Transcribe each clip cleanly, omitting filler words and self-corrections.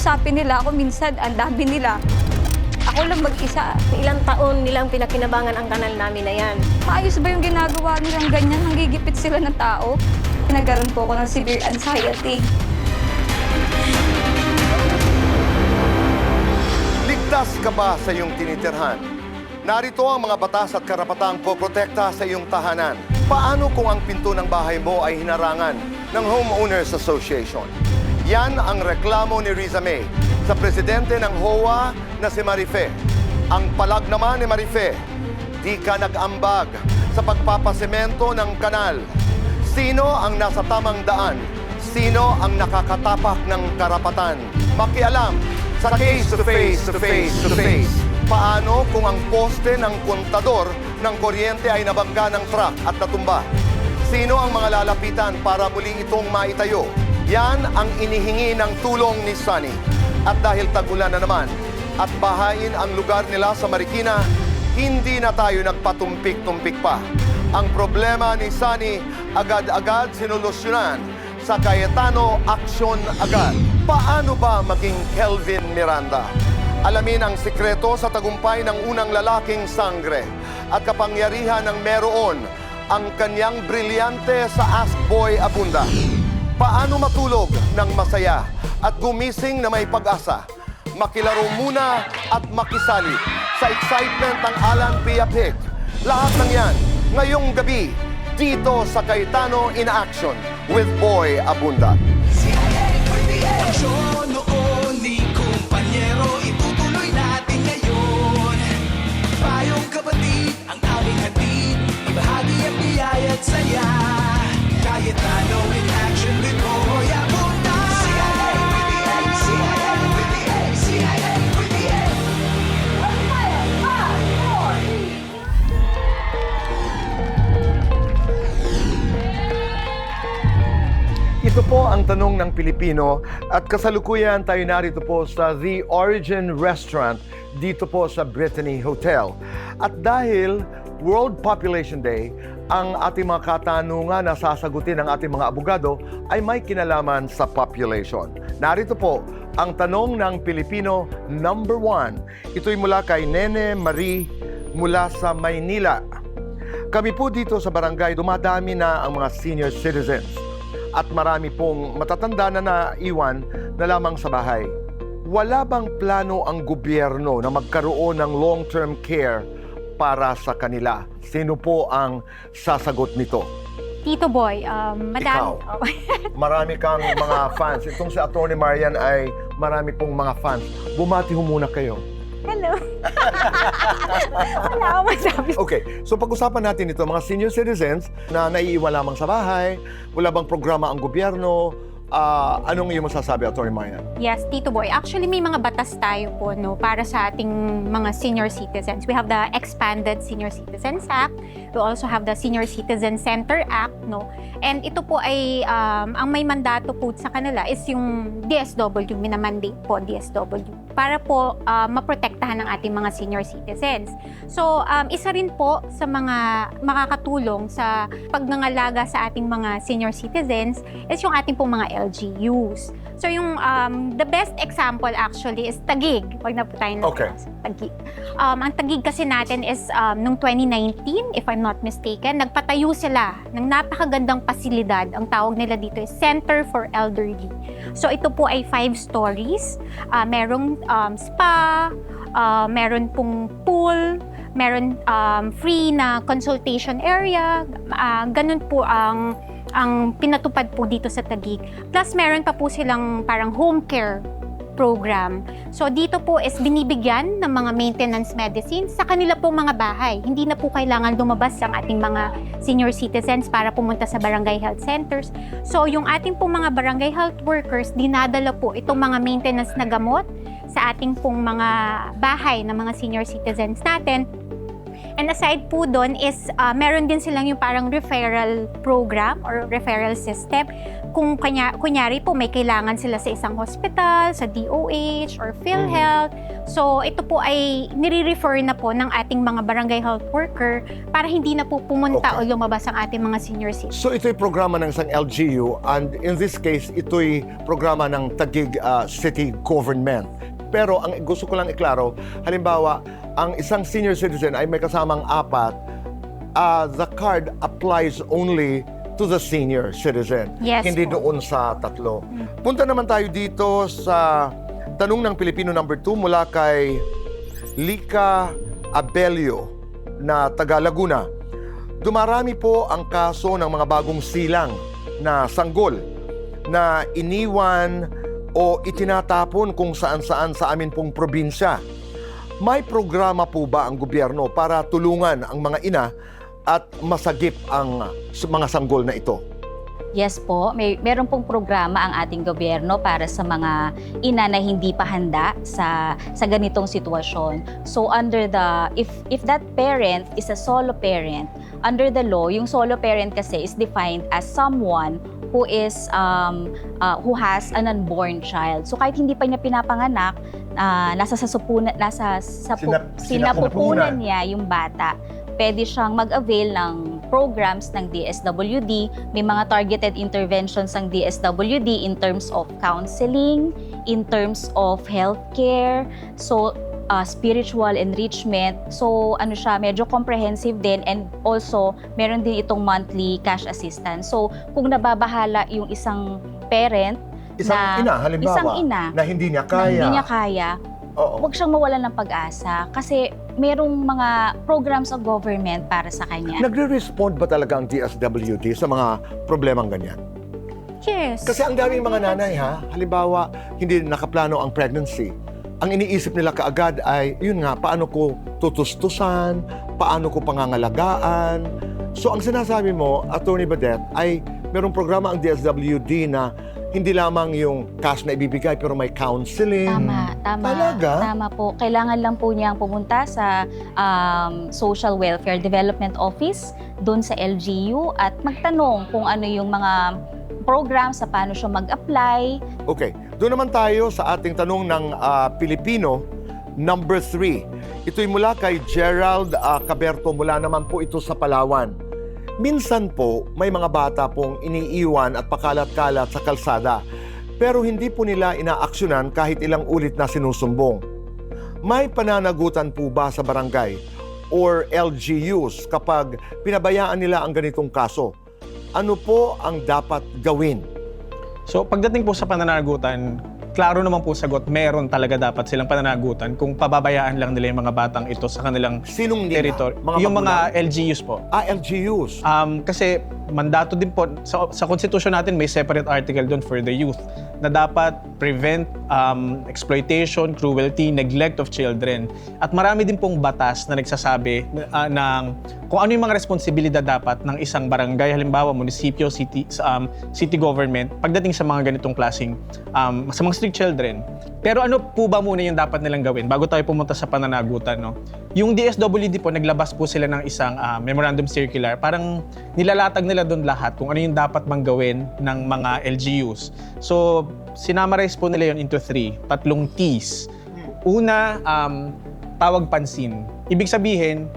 Kausapin nila ako minsan, ang dami nila. Ako lang mag-isa. Ilang taon nilang pinakinabangan ang kanal namin na yan. Maayos ba yung ginagawa nilang ganyan? Nanggigipit sila ng tao? Nagkaroon po ako ng severe anxiety. Ligtas ka ba sa iyong tinitirhan? Narito ang mga batas at karapatang poprotekta sa iyong tahanan. Paano kung ang pinto ng bahay mo ay hinarangan ng Homeowners Association? Yan ang reklamo ni Riza May sa presidente ng HOA na si Marife. Ang palag naman ni Marife, di ka nag-ambag sa pagpapasemento ng kanal. Sino ang nasa tamang daan? Sino ang nakakatapak ng karapatan? Makialam sa face-to-face. Paano kung ang poste ng kontador ng kuryente ay nabangga ng truck at natumba? Sino ang mga lalapitan para muli itong maitayo? Yan ang inihingi ng tulong ni Sunny. At dahil tag-ulan na naman at bahain ang lugar nila sa Marikina, hindi na tayo nagpatumpik-tumpik pa. Ang problema ni Sunny agad-agad sinolusyonan sa Cayetano Action agad. Paano ba maging Kelvin Miranda? Alamin ang sikreto sa tagumpay ng unang lalaking sangre at kapangyarihan ng meron ang kanyang brilyante sa Ask Boy Abunda. Paano matulog ng masaya at gumising na may pag-asa? Makilaro muna at makisali sa excitement ng Alan Piapik. Lahat ng yan ngayong gabi dito sa Cayetano in Action with Boy Abunda. Noon ni kumpanyero, itutuloy natin ngayon. Payong kapatid, ang aming hatid, ibahagi ang biyaya at saya. Cayetano in action with Boy Abunda. CIA with the A, CIA with the A, CIA with the A. Ito po ang tanong ng Pilipino at kasalukuyan tayo narito po sa The Origin Restaurant dito po sa Brittany Hotel. At dahil World Population Day, ang ating mga katanungan na sasagutin ng ating mga abogado ay may kinalaman sa population. Narito po ang tanong ng Pilipino number 1. Ito'y mula kay Nene Marie mula sa Maynila. Kami po dito sa barangay, dumadami na ang mga senior citizens at marami pong matatanda na naiwan na lamang sa bahay. Wala bang plano ang gobyerno na magkaroon ng long-term care para sa kanila? Sino po ang sasagot nito? Tito Boy, madami. Ikaw. Marami kang mga fans. Itong si Atty. Marian ay marami pong mga fans. Bumati ho muna kayo. Hello. Wala akong masabi. Okay, so pag-usapan natin ito, mga senior citizens na naiiwan lamang sa bahay, wala bang programa ang gobyerno, anong iyong masasabi, Atty. Marian? Yes, Tito Boy. Actually, may mga batas tayo po para sa ating mga senior citizens. We have the Expanded Senior Citizens Act. We also have the Senior Citizen Center Act. And ito po ay, ang may mandato po sa kanila is yung DSW, minamandate po DSW, para po maprotektahan ng ating mga senior citizens. So, isa rin po sa mga makakatulong sa pagnangalaga sa ating mga senior citizens is yung ating pong mga LGUs. So, yung the best example actually is Taguig. Huwag na po tayo Okay. Taguig. Ang Taguig kasi natin is nung 2019, if I'm not mistaken, nagpatayo sila ng napakagandang pasilidad. Ang tawag nila dito is Center for Elderly. So, ito po ay 5 stories. Merong spa, meron pong pool, meron free na consultation area. Ganun po ang pinatupad po dito sa Taguig. Plus, meron pa po silang parang home care program. So, dito po is binibigyan ng mga maintenance medicines sa kanila pong mga bahay. Hindi na po kailangan lumabas ang ating mga senior citizens para pumunta sa barangay health centers. So, yung ating pong mga barangay health workers, dinadala po itong mga maintenance na gamot sa ating pong mga bahay ng mga senior citizens natin. And aside po doon is meron din silang yung parang referral program or referral system. Kung kunyari po may kailangan sila sa isang hospital, sa DOH or PhilHealth. So ito po ay nire-refer na po ng ating mga barangay health worker para hindi na po pumunta o lumabas ang ating mga senior citizens. So ito'y programa ng isang LGU and in this case, ito'y programa ng Taguig City Government. Pero ang gusto ko lang iklaro, halimbawa, ang isang senior citizen ay may kasamang 4, the card applies only to the senior citizen. Yes Hindi po. doon sa 3. Punta naman tayo dito sa tanong ng Pilipino number 2 mula kay Lika Abelio na taga Laguna. Dumarami po ang kaso ng mga bagong silang na sanggol na iniwan o itinatapon kung saan-saan sa amin pong probinsya. May programa po ba ang gobyerno para tulungan ang mga ina at masagip ang mga sanggol na ito? Yes po, meron pong programa ang ating gobyerno para sa mga ina na hindi pa handa sa ganitong sitwasyon. So under if that parent is a solo parent, under the law, yung solo parent kasi is defined as someone who is who has an unborn child. So kahit hindi pa niya pinapanganak, nasa sinapupunan niya yung bata, pwede siyang mag-avail ng programs ng DSWD. May mga targeted interventions ng DSWD in terms of counseling, in terms of healthcare, so spiritual enrichment. So ano siya, medyo comprehensive din, and also meron din itong monthly cash assistance. So kung nababahala yung isang parent, Isang ina na hindi niya kaya. Oo. Huwag siyang mawalan ng pag-asa kasi merong mga programs of government para sa kanya. Nagre-respond ba talaga ang DSWD sa mga problemang ganyan? Yes. Kasi ang daming mga nanay halimbawa, hindi nakaplano ang pregnancy. Ang iniisip nila kaagad ay, yun nga, paano ko tutustusan, paano ko pangangalagaan. So ang sinasabi mo, Attorney Badet, ay merong programa ang DSWD na hindi lamang yung cash na ibibigay pero may counseling. Tama. Talaga? Tama po. Kailangan lang po niyang pumunta sa Social Welfare Development Office doon sa LGU at magtanong kung ano yung mga program sa paano siya mag-apply. Okay, doon naman tayo sa ating tanong ng Pilipino number 3. Ito'y mula kay Gerald Caberto, mula naman po ito sa Palawan. Minsan po, may mga bata pong iniiwan at pakalat-kalat sa kalsada, pero hindi po nila inaaksyonan kahit ilang ulit na sinusumbong. May pananagutan po ba sa barangay or LGUs kapag pinabayaan nila ang ganitong kaso? Ano po ang dapat gawin? So pagdating po sa pananagutan, klaro naman po sagot, meron talaga dapat silang pananagutan kung pababayaan lang nila yung mga batang ito sa kanilang Sinong nila? territory. Mga Yung magulang? mga LGUs po. LGUs. Kasi mandato din po, sa konstitusyon natin may separate article doon for the youth na dapat prevent exploitation, cruelty, neglect of children. At marami din pong batas na nagsasabi ng kung ano yung mga responsibilidad dapat ng isang barangay, halimbawa munisipyo, city government, pagdating sa mga ganitong klaseng sa mga strict children. Pero ano po ba muna yung dapat nilang gawin bago tayo pumunta sa pananagutan, no? Yung DSWD po, naglabas po sila ng isang memorandum circular. Parang nilalatag nila doon lahat kung ano yung dapat mang gawin ng mga LGUs. So, sinamarize po nila yun into 3 T's. Una, tawag pansin. Ibig sabihin,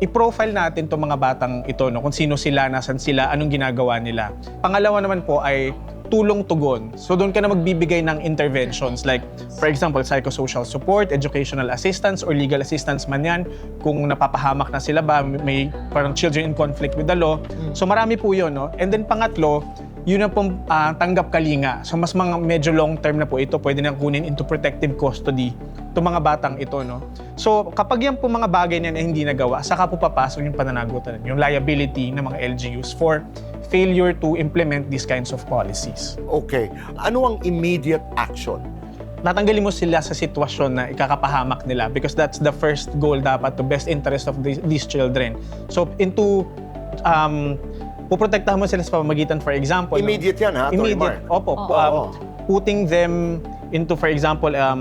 i-profile natin itong mga batang ito, no? Kung sino sila, nasan sila, anong ginagawa nila. Pangalawa naman po ay tulong-tugon. So doon ka na magbibigay ng interventions like, for example, psychosocial support, educational assistance, or legal assistance man yan. Kung napapahamak na sila ba, may parang children in conflict with the law. So marami po yun, no? And then pangatlo, yun na pong tanggap kalinga. So mas medyo long-term na po ito, pwede nang kunin into protective custody itong mga batang ito, no? So kapag yan po mga bagay na hindi nagawa, saka po papasok yung pananagutan, yung liability ng mga LGUs for failure to implement these kinds of policies. Okay. Ano ang immediate action? Natanggalin mo sila sa sitwasyon na ikakapahamak nila because that's the first goal dapat, to best interest of these children. So puprotektahan mo sila sa pamamagitan, for example. Immediate yan, ha? Attorney Immediate. Mark? Opo. Putting them into, for example, a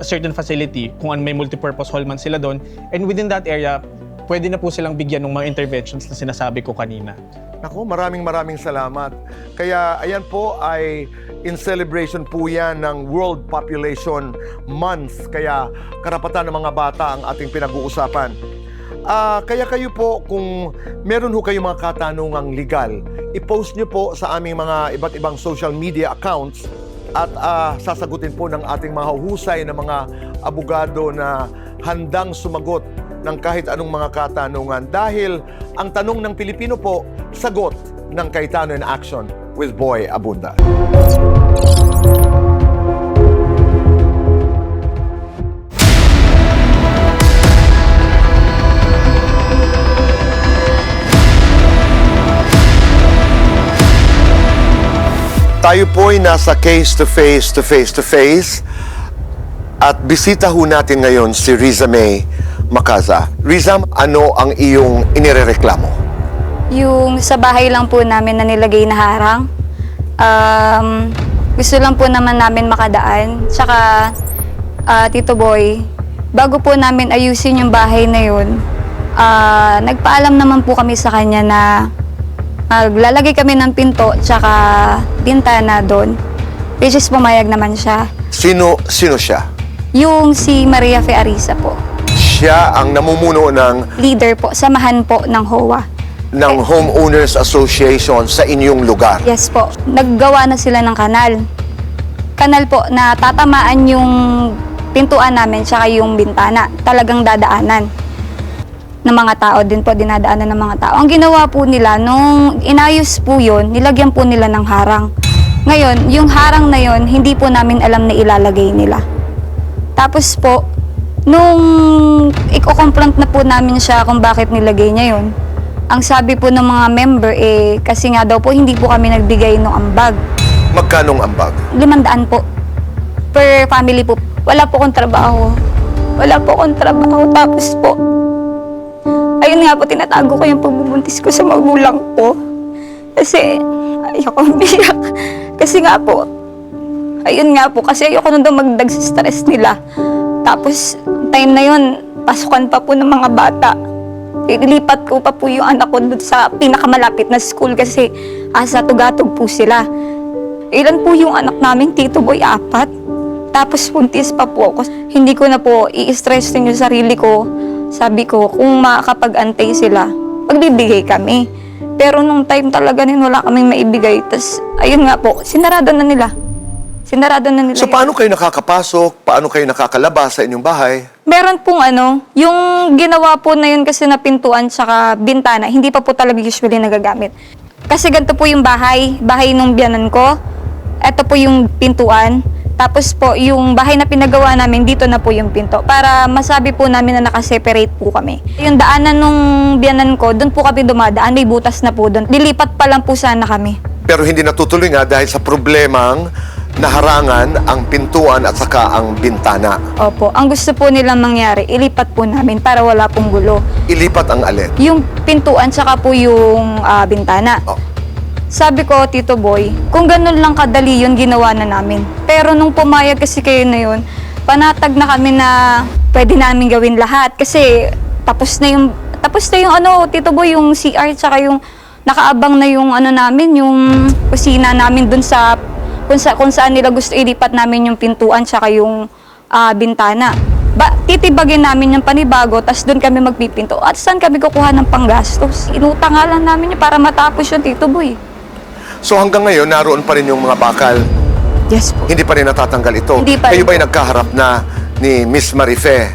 certain facility, kung may multipurpose hall man sila doon, and within that area, pwede na po silang bigyan ng mga interventions na sinasabi ko kanina. Ako, maraming salamat. Kaya ayan po ay in celebration po yan ng World Population Month. Kaya karapatan ng mga bata ang ating pinag-uusapan. Kaya kayo po, kung meron ho kayong mga katanungang legal, i-post nyo po sa aming mga iba't ibang social media accounts at sasagutin po ng ating mahuhusay na mga abogado na handang sumagot ng kahit anong mga katanungan. Dahil ang tanong ng Pilipino po, sagot ng Cayetano in Action with Boy Abunda. Tayo po'y nasa case to face at bisita ho natin ngayon si Riza May Macaza. Riza, ano ang iyong inirereklamo? Yung sa bahay lang po namin na nilagay na harang, gusto lang po naman namin makadaan. Tsaka, Tito Boy, bago po namin ayusin yung bahay na yun, nagpaalam naman po kami sa kanya na maglalagay kami ng pinto tsaka bintana doon. Which is pumayag naman siya. Sino siya? Yung si Maria Fe Arisa po. Siya ang namumuno ng Leader po, samahan po ng HOA. Homeowners Association sa inyong lugar. Yes po. Naggawa na sila ng kanal. Kanal po na tatamaan yung pintuan namin tsaka yung bintana. Talagang dadaanan ng mga tao din po, dinadaanan ng mga tao. Ang ginawa po nila, nung inayos po yun, nilagyan po nila ng harang. Ngayon, yung harang na yun, hindi po namin alam na ilalagay nila. Tapos po, nung i-confront na po namin siya kung bakit nilagay niya yun, ang sabi po ng mga member, kasi nga daw po, hindi po kami nagbigay ng ambag. Magkanong ambag? 500 po. Per family po. Wala po akong trabaho. Tapos po, ayun nga po, tinatago ko yung pagbubuntis ko sa magulang ko. Kasi, ayoko umiyak. Kasi nga po, kasi ayoko nung dumagdag sa stress nila. Tapos, time na yun, pasukan pa po ng mga bata. Ilipat ko pa po yung anak ko doon sa pinakamalapit na school kasi asa tugatog po sila. Ilan po yung anak namin, Tito Boy? 4. Tapos buntis pa po ako. Hindi ko na po i-stress yung sarili ko. Sabi ko, kung makakapag-antay sila, magbibigay kami. Pero nung time talaga wala kaming maibigay. Tapos, ayun nga po, sinarado na nila. So paano kayo nakakapasok? Paano kayo nakakalabas sa inyong bahay? Meron pong yung ginawa po na yun kasi na pintuan tsaka bintana, hindi pa po talaga usually nagagamit. Kasi ganito po yung bahay nung biyanan ko. Ito po yung pintuan. Tapos po, yung bahay na pinagawa namin, dito na po yung pinto. Para masabi po namin na nakaseparate po kami. Yung daanan nung biyanan ko, doon po kami dumadaan. May butas na po doon. Lilipat pa lang po sana kami. Pero hindi natutuloy nga dahil sa problemang naharangan ang pintuan at saka ang bintana. Opo. Ang gusto po nilang mangyari, ilipat po namin para wala pong gulo. Ilipat ang alin? Yung pintuan, tsaka po yung bintana. Oh. Sabi ko, Tito Boy, kung ganun lang kadali yun, ginawa na namin. Pero nung pumayag kasi kayo na yun, panatag na kami na pwede namin gawin lahat. Kasi tapos na yung Tito Boy, yung CR, tsaka yung nakaabang na yung namin, yung kusina namin dun sa kung saan nila gusto ilipat namin yung pintuan tsaka yung bintana. Titibagin namin yung panibago, tas doon kami magpipinto. At saan kami kukuha ng panggastos? Inutangalan namin yun para matapos yung Tito Boy. So hanggang ngayon, naroon pa rin yung mga bakal. Yes po. Hindi pa rin natatanggal ito. Hindi pa Kayo rin ba'y nagkaharap na ni Miss Marife?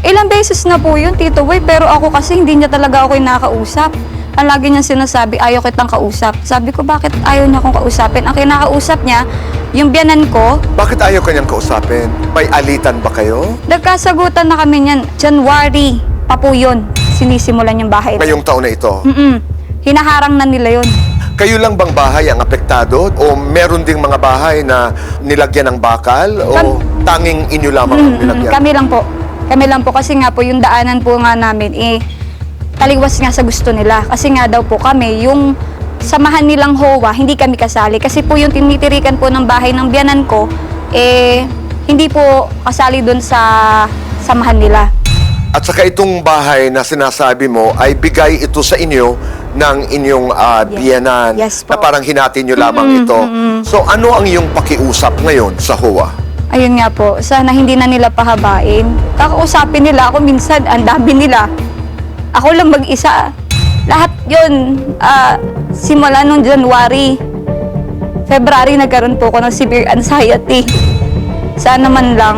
Ilang beses na po yun, Tito Boy, pero ako kasi hindi niya talaga ako yung nakakausap. Ang lagi niyang sinasabi, ayaw kitang kausap. Sabi ko, bakit ayaw niya akong kausapin? Ang kinakausap niya, yung biyanan ko. Bakit ayaw kanyang kausapin? May alitan ba kayo? Nagkasagutan na kami niyan. January pa po yun. Sinisimulan yung bahay. Ngayong taon na ito? Hinaharang na nila yun. Kayo lang bang bahay ang apektado? O meron ding mga bahay na nilagyan ng bakal? O tanging inyo lamang ang nilagyan? Kami lang po kasi nga po yung daanan po nga namin taliwas nga sa gusto nila. Kasi nga daw po kami, yung samahan nilang HOA, hindi kami kasali. Kasi po yung tinitirikan po ng bahay ng biyanan ko, hindi po kasali doon sa samahan nila. At saka itong bahay na sinasabi mo ay bigay ito sa inyo ng inyong biyanan Yes po. na parang hinati nyo lamang ito. So ano ang iyong pakiusap ngayon sa HOA? Ayun nga po, sana hindi na nila pahabain. Kakausapin nila ako minsan, ang dami nila. Ako lang mag-isa. Lahat yun, simula nung January, February, nagkaroon po ako ng severe anxiety. Sana man lang,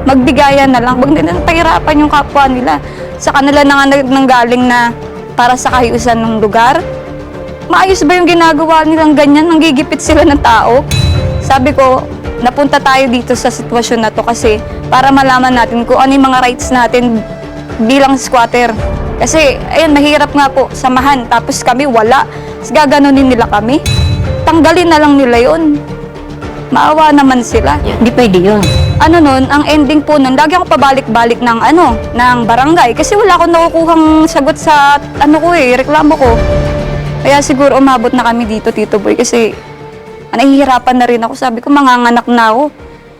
magbigayan na lang. Huwag nila pahirapan yung kapwa nila. Sa kanila na nga nanggaling na para sa kahiusan ng lugar. Maayos ba yung ginagawa nilang ganyan? Nanggigipit sila ng tao? Sabi ko, napunta tayo dito sa sitwasyon na to kasi para malaman natin kung ano yung mga rights natin bilang squatter. Kasi, ayun, mahirap nga po samahan. Tapos kami, wala. Tapos gaganunin nila kami. Tanggalin na lang nila yun. Maawa naman sila. Hindi pwede yun. Ano nun, ang ending po nun, lagi ako pabalik-balik ng ng barangay. Kasi wala akong nakukuhang sagot sa, reklamo ko. Kaya siguro umabot na kami dito, Tito Boy, kasi nahihirapan na rin ako. Sabi ko, manganganak na ako.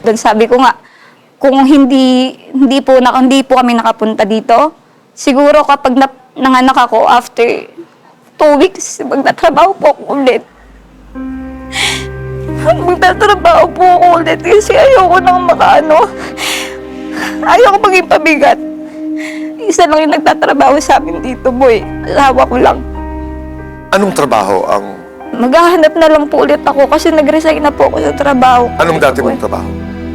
Doon sabi ko nga, kung hindi po kami nakapunta dito, siguro kapag nanganak ako after 2 weeks, magtatrabaho po ako ulit. Magtatrabaho po ako ulit kasi ayoko nang ayoko maging pabigat. Isa lang yung nagtatrabaho sa amin dito, boy. Asawa ko lang. Anong trabaho ang... Maghahanap na lang po ulit ako kasi nag-resign na po ako sa trabaho. Anong dati mong trabaho?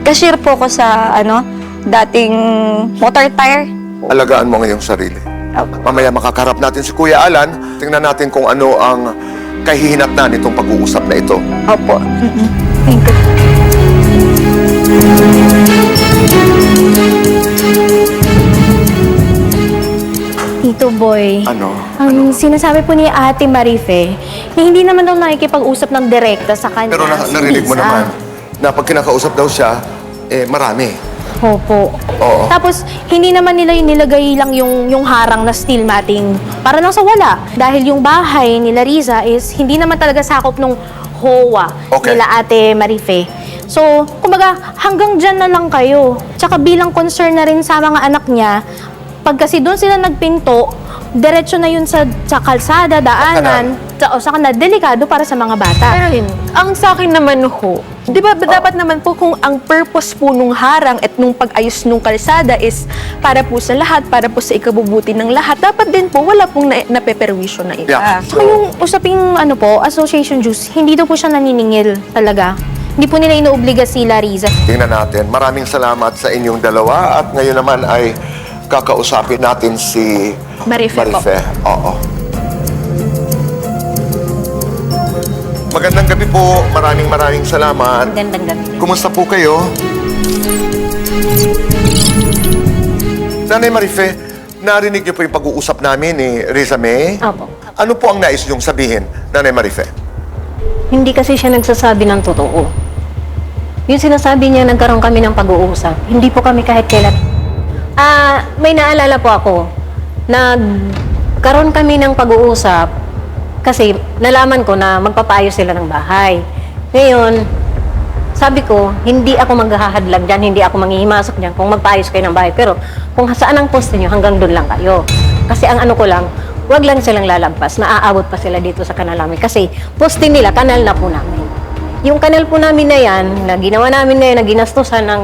Cashier po ako sa, dating motor tire. Alagaan mo ngayong sarili. Opo. Mamaya makakarap natin si Kuya Alan. Tingnan natin kung ano ang kahihinatnan nitong pag-uusap na ito. Opo. Thank you. Tito Boy, Ano? ang sinasabi po ni Ate Marife, na hindi naman daw nakikipag-usap ng direkta sa kanya. Pero si narinig mo Lisa. naman na pag kinakausap daw siya, marami. Opo. Oo. Tapos, hindi naman nila nilagay lang yung harang na steel matting para lang sa wala. Dahil yung bahay nila Riza is hindi naman talaga sakop nung HOA Okay. nila Ate Marife. So, kumbaga, hanggang dyan na lang kayo. Tsaka bilang concern na rin sa mga anak niya, pag kasi doon sila nagpinto, diretso na yun sa kalsada, daanan, o saka na delikado para sa mga bata. Pero yun, ang sa akin naman ho, di ba dapat naman po kung ang purpose po nung harang at nung pag-ayos nung kalsada is para po sa lahat, para po sa ikabubuti ng lahat, dapat din po wala pong napeperwisyo na ito. Yeah. Saka yung usaping association dues, hindi daw po siya naniningil talaga. Hindi po nila inuobliga sila Riza. Tingnan natin. Maraming salamat sa inyong dalawa. At ngayon naman ay kakausapin natin si Marife po. Oo. Magandang gabi po. Maraming salamat. Gandang gabi. Kumusta po kayo? Nanay Marife, narinig niyo po yung pag-uusap namin ni Riza May. Opo. Ano po ang nais niyong sabihin, Nanay Marife? Hindi kasi siya nagsasabi ng totoo. Yung sinasabi niya, nagkaroon kami ng pag-uusap. Hindi po kami kahit kailan. May naalala po ako. Nagkaroon kami ng pag-uusap kasi nalaman ko na magpapaayos sila ng bahay. Ngayon, sabi ko, hindi ako maghahadlag dyan, hindi ako manghihimasok dyan kung magpaayos kayo ng bahay. Pero kung saan ang poste nyo, hanggang doon lang kayo. Kasi ang ano ko lang, wag lang silang lalagpas, maaabot pa sila dito sa kanal namin. Kasi poste nila, kanal na po namin. Yung kanal po namin na yan, na ginawa namin na yan, na ginastusan ng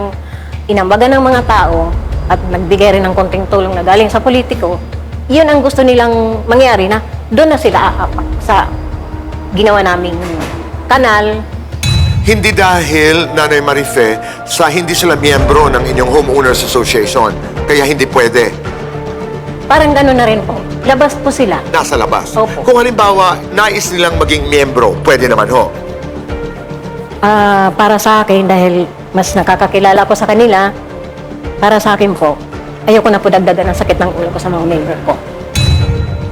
inambagan ng mga tao, at nagbigay rin ng konting tulong na galing sa politiko, yun ang gusto nilang mangyari na doon na sila aapak sa ginawa naming kanal. Hindi dahil, Nanay Marife, sa hindi sila miyembro ng inyong Homeowners Association, kaya hindi pwede. Parang gano'n na rin po. Labas po sila. Nasa labas. Opo. Kung halimbawa, nais nilang maging miyembro, pwede naman ho. Para sa akin, dahil mas nakakakilala ko sa kanila, para sa akin po, ayoko na po dagdagan ng sakit ng ulo ko sa mga member ko.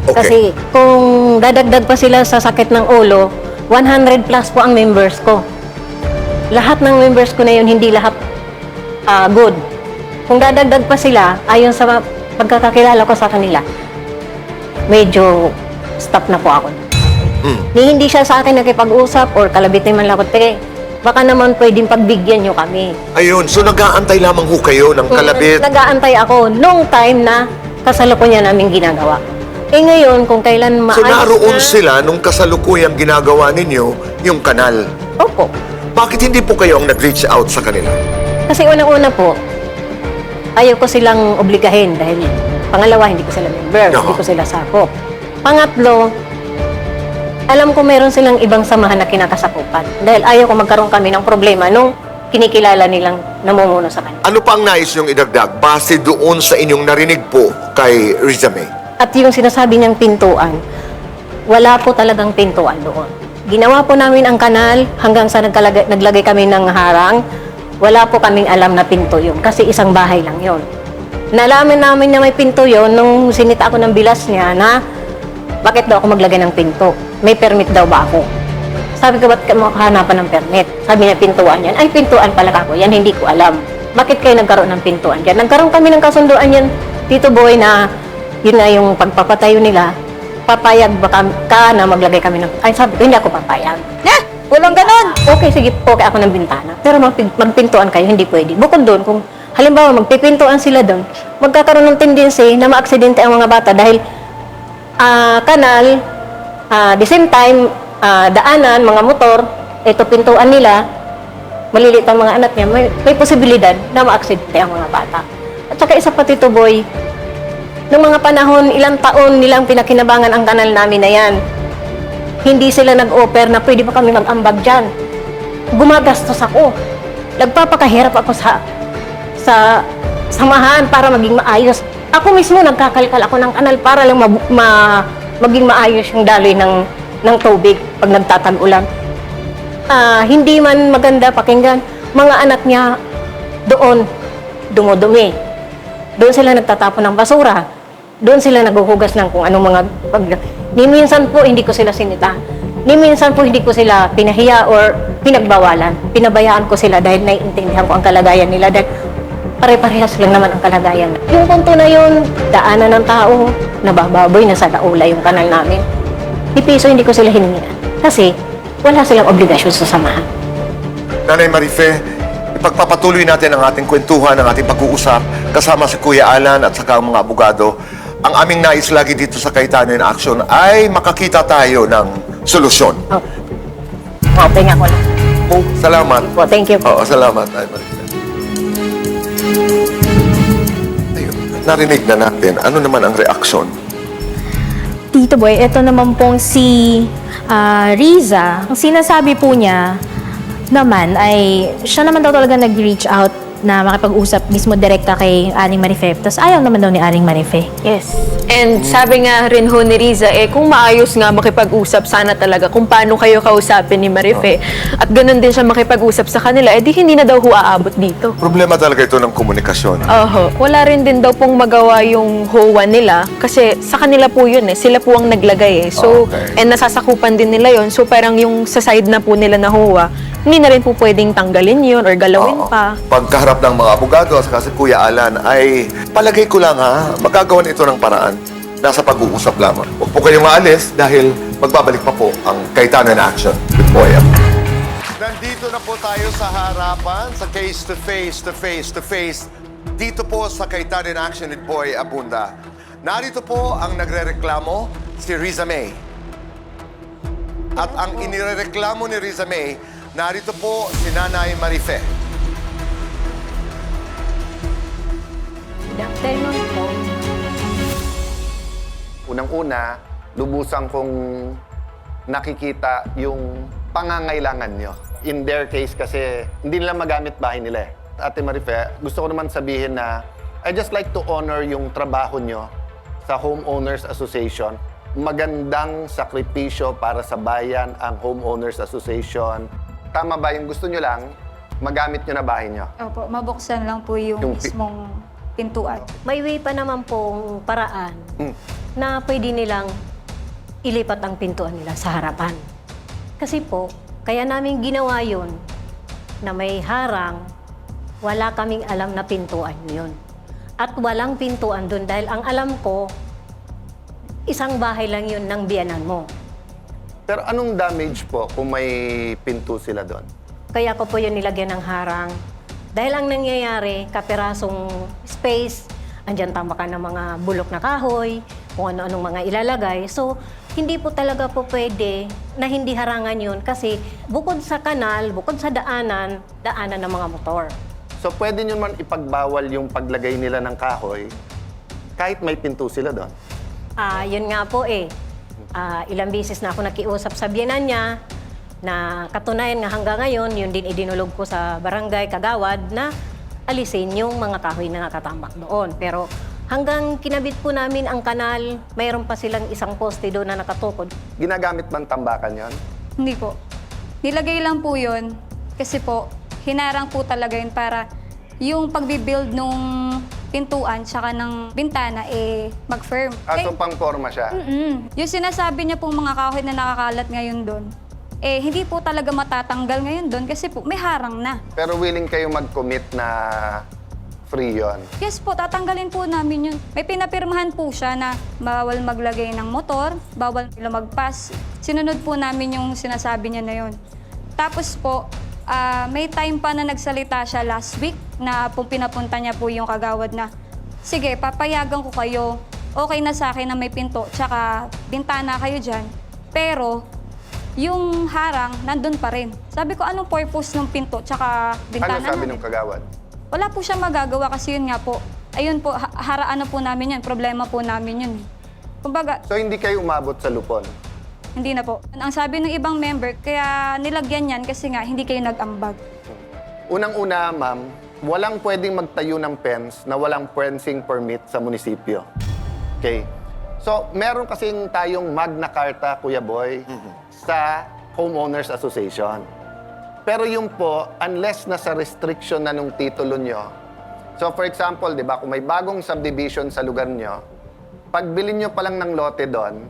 Okay. Kasi kung dadagdag pa sila sa sakit ng ulo, 100 plus po ang members ko. Lahat ng members ko na yun, hindi lahat good. Kung dadagdag pa sila, ayon sa pagkakakilala ko sa kanila, medyo stop na po ako. Ni hindi siya sa akin nakipag-usap or kalabit naman lakot. Baka naman pwedeng pagbigyan nyo kami. Ayun, so nag-aantay lamang ho kayo ng kalabit. Nag-aantay ako nung time na kasalukuyan namin ginagawa. Ngayon, kung kailan So maayos naroon na... sila nung kasalukuyang ginagawa ninyo yung kanal. Opo. Bakit hindi po kayo ang nag-reach out sa kanila? Kasi unang-una po, ayaw ko silang obligahin dahil pangalawa, hindi ko sila member, Oo. hindi ko sila sakop. Pangatlo, alam ko meron silang ibang samahan na kinakasakupan dahil ayaw ko magkaroon kami ng problema nung kinikilala nilang namumuno sa kanila. Ano pa ang nais niyong idagdag base doon sa inyong narinig po kay Riza May? At yung sinasabi niyang pintuan, wala po talagang pintuan doon. Ginawa po namin ang kanal hanggang sa naglagay kami ng harang. Wala po kaming alam na pinto yun kasi isang bahay lang yun. Nalaman namin na may pinto yun nung sinita ako ng bilas niya na bakit daw ako maglagay ng pinto? May permit daw ba ako? Sabi ko, ba't ka makahanapan ng permit? Sabi niya, pintuan yan. Ay, pintuan pala kako. Yan, hindi ko alam. Bakit kayo nagkaroon ng pintuan yan? Nagkaroon kami ng kasunduan yan, Tito Boy, na yun na yung pagpapatayo nila. Papayag ba ka na maglagay kami ng... Ay, sabi ko, hindi ako papayag. Walang ganon! Okay, sige, okay ako ng bintana. Pero magpintuan kayo, hindi pwede. Bukod doon, kung halimbawa magpipintuan sila doon, magkakaroon ng tendency na maaksidente ang mga bata dahil kanal, the same time, daanan, mga motor, ito pintuan nila, maliliit ang mga anak niya, may posibilidad na maaksidente ang mga bata. At saka isa pa, Tito Boy, noong mga panahon, ilang taon nilang pinakinabangan ang kanal namin na yan. Hindi sila nag-offer na pwede pa kami mag-ambag dyan. Gumagastos ako. Nagpapakahirap ako sa samahan para maging maayos. Ako mismo nagkakalkal ako ng kanal para lang maging maayos yung daloy ng tubig pag nagtatag-ulan. Hindi man maganda pakinggan. Mga anak niya doon dumudumi. Doon sila nagtatapon ng basura. Doon sila naghuhugas ng kung anong mga Ni minsan po hindi ko sila sinita. Ni minsan po hindi ko sila pinahiya or pinagbawalan. Pinabayaan ko sila dahil naiintindihan ko ang kalagayan nila dahil pare-parehas lang naman ang kalagayan. Yung punto na yun, daanan ng tao, nabababoy, nasa daula yung kanal namin. Di piso hindi ko sila hiningian. Kasi wala silang obligasyon sa samahan. Nanay Marife, ipagpapatuloy natin ang ating kwentuhan, ang ating pag-uusap kasama si Kuya Alan at saka ang mga abogado. Ang aming nais lagi dito sa Cayetano in Action ay makakita tayo ng solusyon. Pahinga ko lang. Salamat. Thank you. Oo, salamat, Nanay Marife. Ayun, narinig na natin. Ano naman ang reaksyon? Tito Boy, ito naman pong si Riza. Ang sinasabi po niya naman ay siya naman daw talaga nag-reach out na makipag-usap mismo direkta kay Aling Marife. Tapos ayaw naman daw ni Aling Marife. Yes. And sabi nga rin ho ni Riza, kung maayos nga makipag-usap, sana talaga kung paano kayo kausapin ni Marife. At ganun din siya makipag-usap sa kanila, di hindi na daw ho aabot dito. Problema talaga ito ng komunikasyon. Oho. Wala rin din daw pong magawa yung HOA nila kasi sa kanila po yun sila po ang naglagay So, Okay. and nasasakupan din nila yun. So, parang yung sa side na po nila na HOA, hindi na rin po pwedeng tanggalin yun or galawin Oo. pa. Pagkaharap ng mga abogado at kasi Kuya Alan ay palagay ko lang magagawan ito ng paraan. Nasa pag-uusap lamang. Huwag po kayong maalis dahil magbabalik pa po ang Cayetano in Action with Boya. Nandito na po tayo sa harapan, sa face-to-face dito po sa Cayetano in Action with Boy Abunda. Narito po ang nagrereklamo, si Riza May. At ang inireklamo ni Riza May, narito po si Nanay Marife. Good afternoon po. Unang-una, lubusan kong nakikita yung pangangailangan nyo. In their case kasi, hindi nila magamit bahay nila Ate Marife, gusto ko naman sabihin na I just like to honor yung trabaho nyo sa Homeowners Association. Magandang sakripisyo para sa bayan ang Homeowners Association. Tama ba yung gusto nyo lang, magamit nyo na bahay nyo? Opo, mabuksan lang po yung mismong pintuan. May way pa naman pong paraan na pwede nilang ilipat ang pintuan nila sa harapan. Kasi po, kaya namin ginawa yun na may harang, wala kaming alam na pintuan yun. At walang pintuan doon dahil ang alam ko, isang bahay lang yun ng biyanan mo. Pero anong damage po kung may pinto sila doon? Kaya ko po yun nilagyan ng harang. Dahil ang nangyayari, kapirasong space, andyan tambakan ng mga bulok na kahoy, kung ano-anong mga ilalagay. So, hindi po talaga po pwede na hindi harangan yun kasi bukod sa kanal, bukod sa daanan ng mga motor. So pwede nyo man ipagbawal yung paglagay nila ng kahoy kahit may pinto sila doon? Yun nga po eh. Ilang bisis na ako nakiusap sa biyenan niya na katunayan nga hanggang ngayon, yun din idinulog ko sa barangay Kagawad na alisin yung mga kahoy na nakatambak doon. Pero hanggang kinabit po namin ang kanal, mayroon pa silang isang poste doon na nakatukod. Ginagamit bang tambakan yon? Hindi po. Nilagay lang po yun kasi po, hinarang po talaga yun para yung pagbibuild nung pintuan tsaka ng bintana mag-firm. So pang-forma siya? Yung sinasabi niya pong mga kahoy na nakakalat ngayon doon, hindi po talaga matatanggal ngayon doon kasi po may harang na. Pero willing kayo mag-commit na free yon? Yes po, tatanggalin po namin yun. May pinapirmahan po siya na bawal maglagay ng motor, bawal lumagpas. Sinunod po namin yung sinasabi niya na yun. Tapos po, may time pa na nagsalita siya last week na pinapunta niya po yung kagawad na, sige, papayagan ko kayo, okay na sa akin na may pinto, tsaka bintana kayo dyan. Pero, yung harang, nandun pa rin. Sabi ko, anong purpose ng pinto, tsaka bintana Ano sabi namin? ng kagawad? Wala po siya magagawa kasi yun nga po. Ayun po, haraan na po namin yun. Problema po namin yun. Kumbaga, So hindi kayo umabot sa lupon? hindi na po. Ang sabi ng ibang member, kaya nilagyan yan kasi nga hindi kayo nag-ambag. Unang-una, ma'am, walang pwedeng magtayo ng fence na walang fencing permit sa munisipyo. Okay? So, meron kasing tayong Magna Carta, Kuya Boy, sa Homeowners Association. Pero yung po, unless nasa restriction na nung titulo nyo, so for example, di ba, kung may bagong subdivision sa lugar nyo, pagbili nyo pa lang ng lote doon,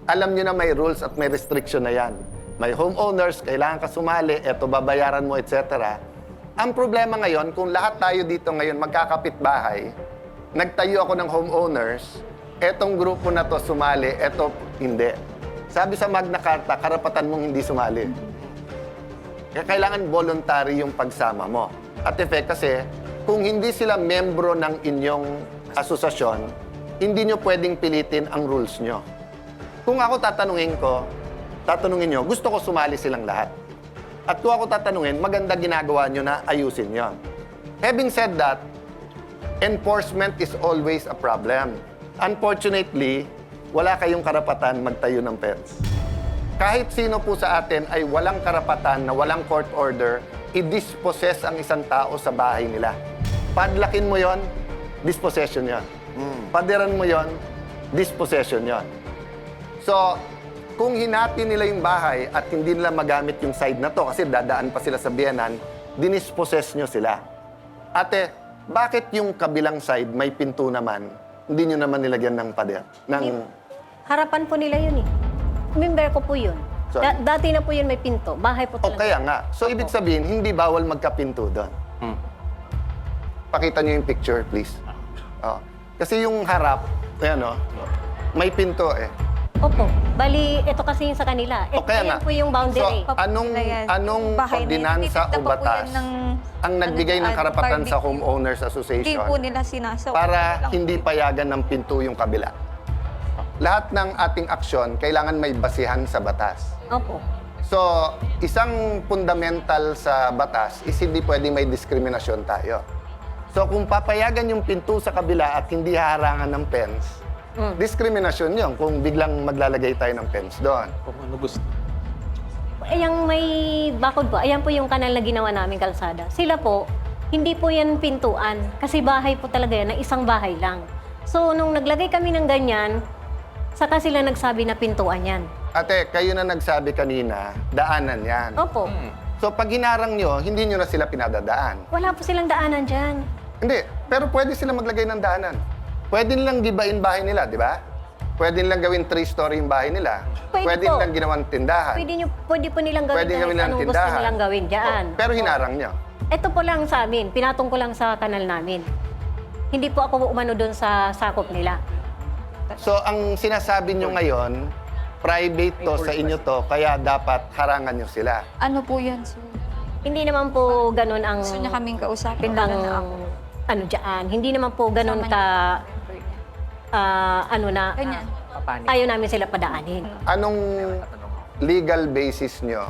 alam nyo na may rules at may restriction na yan. May homeowners, kailangan ka sumali, eto babayaran mo, etc. Ang problema ngayon, kung lahat tayo dito ngayon magkakapit bahay, nagtayo ako ng homeowners, etong grupo na to sumali, eto hindi. Sabi sa Magna Carta, karapatan mong hindi sumali. Kaya kailangan voluntary yung pagsama mo. At effect kasi, kung hindi sila membro ng inyong asosasyon, hindi nyo pwedeng pilitin ang rules nyo. Kung ako tatanungin nyo, gusto ko sumali silang lahat. At kung ako tatanungin, maganda ginagawa nyo na ayusin yon. Having said that, enforcement is always a problem. Unfortunately, wala kayong karapatan magtayo ng fence. Kahit sino po sa atin ay walang karapatan na walang court order, i-dispossess ang isang tao sa bahay nila. Padlakin mo yon, dispossession yon. Padiran mo yon, dispossession yon. So, kung hinati nila yung bahay at hindi nila magamit yung side na to kasi dadaan pa sila sa biyenan, dinispossess nyo sila. Ate, bakit yung kabilang side may pinto naman, hindi nyo naman nilagyan ng pader? Harapan po nila yun eh. Member ko po yun. Sorry. Dati na po yun may pinto. Bahay po O talaga. kaya nga. So, ibig sabihin, hindi bawal magkapinto doon. Pakita nyo yung picture, please. Oh. Kasi yung harap, ayan o, may pinto eh. Opo. Bali, ito kasi yung sa kanila. O kaya nga. Ayan po yung boundary. So, anong Bahay na yan. ordinansa o Tinitipid na pa po batas yan ng, ang nagbigay ng karapatan sa barbecue. Homeowners Hindi Association po nila sinasaw. para hindi payagan ng pinto yung kabila? Lahat ng ating aksyon, kailangan may basihan sa batas. Opo. So, isang fundamental sa batas is hindi pwede may diskriminasyon tayo. So, kung papayagan yung pinto sa kabila at hindi harangan ng fence, diskriminasyon yun kung biglang maglalagay tayo ng fence doon. Kung ano gusto. Ayan may bakod po. Ayan po yung kanal na ginawa namin kalsada. Sila po, hindi po yan pintuan. Kasi bahay po talaga yan, na isang bahay lang. So, nung naglagay kami ng ganyan, saka sila nagsabi na pintuan yan. Ate, kayo na nagsabi kanina, daanan yan. Opo. So, pag hinarang nyo, hindi nyo na sila pinadadaan. Wala po silang daanan dyan. Hindi, pero pwede sila maglagay ng daanan. Pwede nilang gibain bahay nila, di ba? Pwede nilang gawin 3-story yung bahay nila. Pwede po. nilang ginawang tindahan. Pwede po nilang gawin Pwede kahit gawin nilang anong gusto tindahan. nilang gawin dyan. Pero hinarang nyo. Ito po lang sa amin. Pinatong ko lang sa kanal namin. Hindi po ako umano doon sa sakop nila. So, ang sinasabi nyo ngayon, private to sa inyo to, kaya dapat harangan nyo sila. Ano po yan, sir? Hindi naman po ganun ang... Gusto niya kaming kausapin, ang, lalo na ako. ano dyan. Hindi naman po ganun Kasama ka... niya. ano na... Ganyan. ayaw namin sila padaanin. Anong legal basis nyo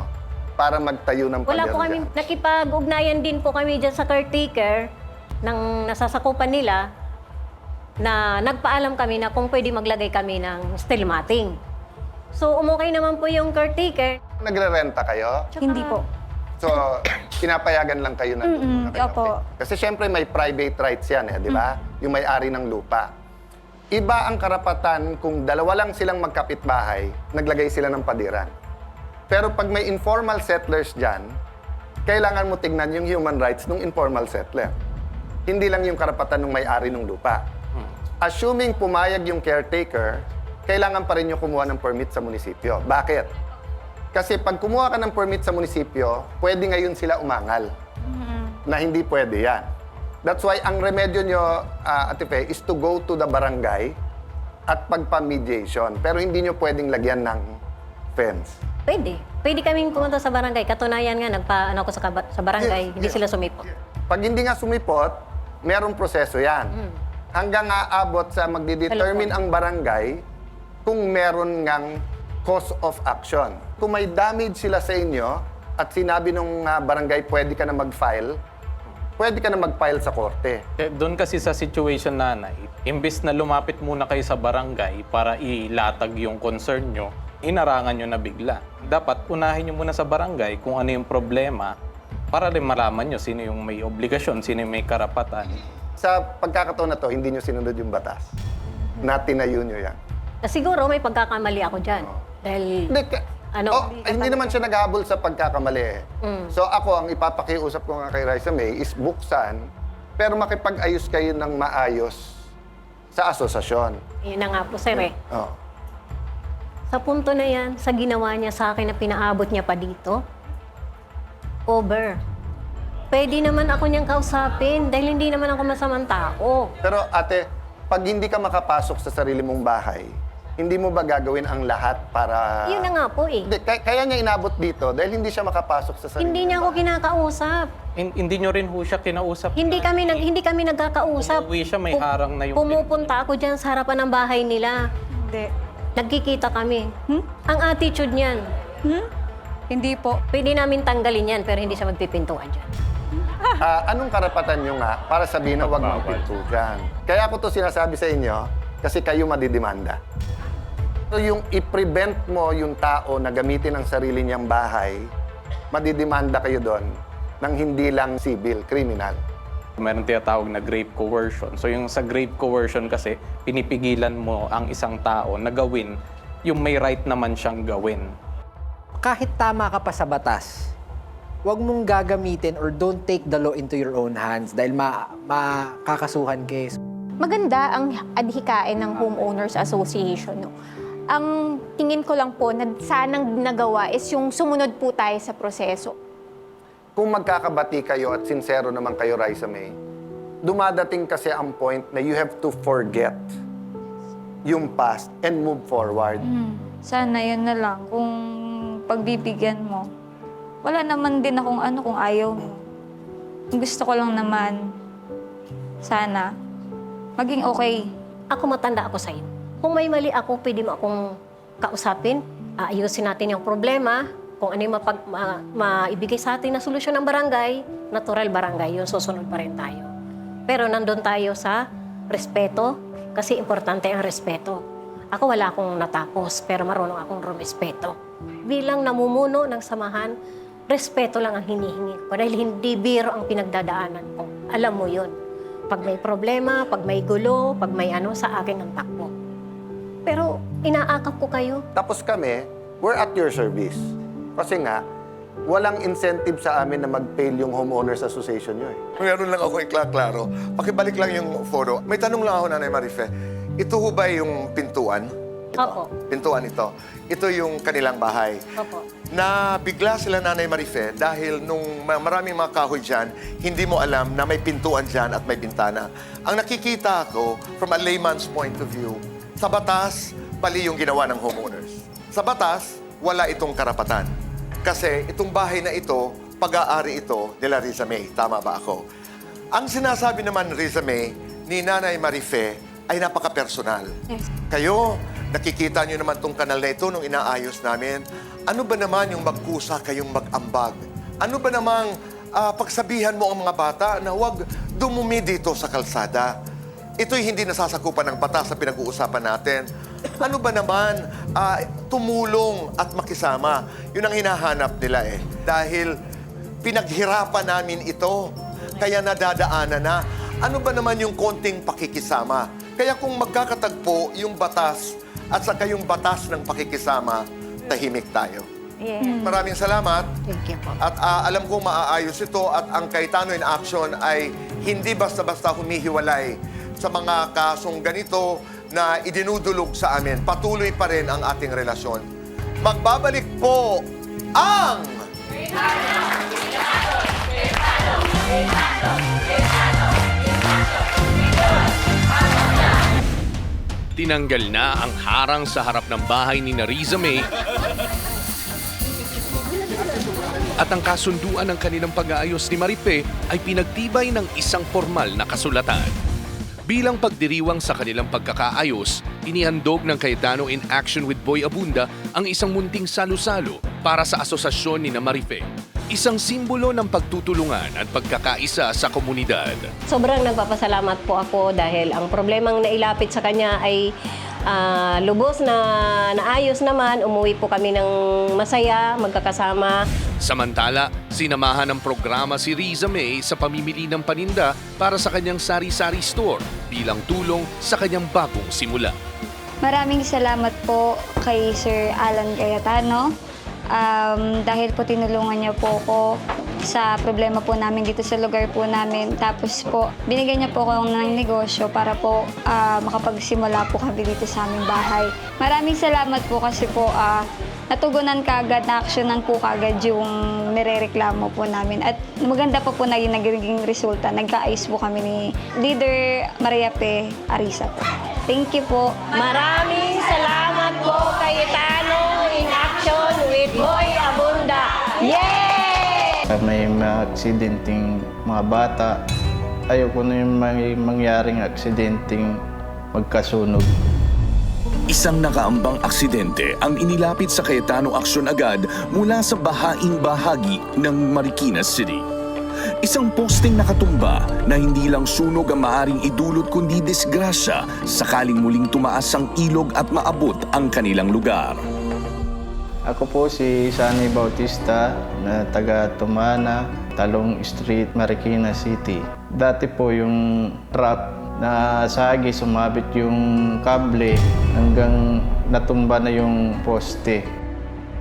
para magtayo ng Wala pader po kami, dyan? nakipag-ugnayan din po kami dyan sa caretaker ng nasasakupan nila na nagpaalam kami na kung pwede maglagay kami ng steel matting. So, umukay naman po yung caretaker. Nagre-renta kayo? Hindi po. So, pinapayagan lang kayo na Opo. Kasi syempre may private rights yan, di ba? Yung may-ari ng lupa. Iba ang karapatan kung dalawa lang silang magkapitbahay, naglagay sila ng padiran. Pero pag may informal settlers dyan, kailangan mo tignan yung human rights ng informal settler. Hindi lang yung karapatan ng may-ari ng lupa. Assuming pumayag yung caretaker, kailangan pa rin nyo kumuha ng permit sa munisipyo. Bakit? Kasi pag kumuha ka ng permit sa munisipyo, pwede ngayon sila umangal. Na hindi pwede yan. That's why ang remedyo nyo, Ate Fe, is to go to the barangay at pagpa-mediation. Pero hindi nyo pwedeng lagyan ng fence. Pwede. Pwede kaming pumunta sa barangay. Katunayan nga, nagpa-ano ko sa barangay, hindi sila sumipot. Pag hindi nga sumipot, merong proseso yan. Hanggang aabot sa magdidetermine ang barangay kung meron ngang cause of action. Kung may damage sila sa inyo at sinabi nung barangay pwede ka na mag-file, pwede ka na mag-file sa korte. Doon kasi sa situation, nanay, imbes na lumapit muna kayo sa barangay para ilatag yung concern nyo, inarangan nyo na bigla. Dapat unahin nyo muna sa barangay kung ano yung problema para rin malaman nyo sino yung may obligasyon, sino yung may karapatan. Sa pagkakataon na to, hindi nyo sinunod yung batas. Na tinayo nyo yan. Siguro may pagkakamali ako dyan. Dahil... Hindi naman siya naghahabol sa pagkakamali. So ako, ang ipapakiusap ko nga kay Raisa May is buksan, pero makipag-ayos kayo ng maayos sa asosasyon. Yun na nga po, sir eh. Oh. Sa punto na yan, sa ginawa niya sa akin na pinaabot niya pa dito, over. Pwede naman ako niyang kausapin dahil hindi naman ako masamang tao. Pero ate, pag hindi ka makapasok sa sarili mong bahay, hindi mo ba gagawin ang lahat para... Yun na nga po eh. Hindi, kaya niya inabot dito dahil hindi siya makapasok sa sarili Hindi niya ako kinakausap. Hindi nyo rin ho siya kinausap. Hindi kami nagkakausap. Umuwi siya, may harang na yung... Pumupunta ako dyan sa harapan ng bahay nila. Hindi. Nagkikita kami. Ang attitude niyan, Hindi po. pwede namin tanggalin yan pero hindi siya magpipintuan dyan. Anong karapatan nyo nga para sabihin na huwag mong pinto dyan? Kaya ako to sinasabi sa inyo kasi kayo madidemanda. So yung i-prevent mo yung tao na gamitin ang sarili niyang bahay, madidemanda kayo doon ng hindi lang civil, criminal. Meron tinatawag na grave coercion. So yung sa grave coercion kasi, pinipigilan mo ang isang tao na gawin yung may right naman siyang gawin. Kahit tama ka pa sa batas, huwag mong gagamitin or don't take the law into your own hands dahil makakasuhan kayo. Maganda ang adhikain ng Homeowners Association. No? Ang tingin ko lang po na sanang nagawa is yung sumunod po tayo sa proseso. Kung magkakabati kayo at sincero naman kayo, Raisa May, dumadating kasi ang point na you have to forget yung past and move forward. Sana yun na lang. Kung pagbibigyan mo, wala naman din akong kung ayaw mo. Gusto ko lang naman, sana, maging okay. Ako matanda ako sa'yo. Kung may mali ako, pwede mo akong kausapin. Ayusin natin yung problema. Kung ano yung maibigay sa atin na solusyon ng barangay, natural barangay, yun susunod pa rin tayo. Pero nandun tayo sa respeto, kasi importante ang respeto. Ako wala akong natapos, pero marunong akong rumespeto. Bilang namumuno ng samahan, respeto lang ang hinihingi ko dahil hindi biro ang pinagdadaanan ko. Alam mo yun. Pag may problema, pag may gulo, pag may sa akin ang takbo. Pero inaakap ko kayo. Tapos kami, we're at your service. Kasi nga, walang incentive sa amin na mag-fail yung Homeowners Association nyo eh. Meron lang ako iklaklaro. Pakibalik lang yung photo. May tanong lang ako, Nanay Marife. Ito ho ba yung pintuan? Opo. Pintuan ito. Ito yung kanilang bahay. Opo. Na bigla sila, Nanay Marife, dahil nung maraming mga kahoy dyan, hindi mo alam na may pintuan dyan at may bintana. Ang nakikita ko, from a layman's point of view, sa batas, mali yung ginawa ng homeowners. Sa batas, wala itong karapatan. Kasi itong bahay na ito, pag-aari ito nila Riza May. Tama ba ako? Ang sinasabi naman Riza May ni Nanay Marife ay napaka-personal. Kayo, nakikita nyo naman tong kanal na ito nung inaayos namin. Ano ba naman yung magkusa kayong mag-ambag? Ano ba namang pagsabihan mo ang mga bata na huwag dumumi dito sa kalsada? Ito'y hindi nasasakupan ng batas sa pinag-uusapan natin. Ano ba naman tumulong at makisama? Yun ang hinahanap nila eh. Dahil pinaghirapan namin ito, kaya nadadaanan na. Ano ba naman yung konting pakikisama? Kaya kung magkakatagpo yung batas at saka yung batas ng pakikisama, tahimik tayo. Maraming salamat. Thank you po. At alam kong maaayos ito at ang Cayetano in Action ay hindi basta-basta humihiwalay sa mga kasong ganito na idinudulog sa amin. Patuloy pa rin ang ating relasyon. Magbabalik po ang... Tinanggal na ang harang sa harap ng bahay ni Riza May at ang kasunduan ng kanilang pag-aayos ni Marife ay pinagtibay ng isang formal na kasulatan. Bilang pagdiriwang sa kanilang pagkakaayos, inihandog ng Cayetano in Action with Boy Abunda ang isang munting salo-salo para sa asosasyon ni Marife. Isang simbolo ng pagtutulungan at pagkakaisa sa komunidad. Sobrang nagpapasalamat po ako dahil ang problemang nailapit sa kanya ay lubos na naayos naman. Umuwi po kami ng masaya, magkakasama. Samantala, sinamahan ng programa si Riza May sa pamimili ng paninda para sa kanyang sari-sari store bilang tulong sa kanyang bagong simula. Maraming salamat po kay Sir Alan Cayetano. Dahil po tinulungan niya po ako sa problema po namin dito sa lugar po namin. Tapos po, binigyan niya po ako ng negosyo para po makapagsimula po kami dito sa aming bahay. Maraming salamat po kasi po natugunan kaagad, na-actionan po kaagad yung nirereklamo po namin. At maganda pa po naging resulta. Nagkaayos po kami ni Leader Maria P. Arisa po. Thank you po. Maraming salamat po Cayetano in Action with Boy Abunda. Yay! May mga aksidenteng mga bata. Ayoko na yung may mangyaring aksidenteng magkasunog. Isang nakaambang aksidente ang inilapit sa Cayetano Action agad mula sa bahaing bahagi ng Marikina City. Isang posting nakatumba na hindi lang sunog ang maaring idulot kundi disgrasya sakaling muling tumaas ang ilog at maabot ang kanilang lugar. Ako po si Sunny Bautista na taga Tumana, Talong Street, Marikina City. Dati po yung truck na sagi sumabit yung kable hanggang natumba na yung poste.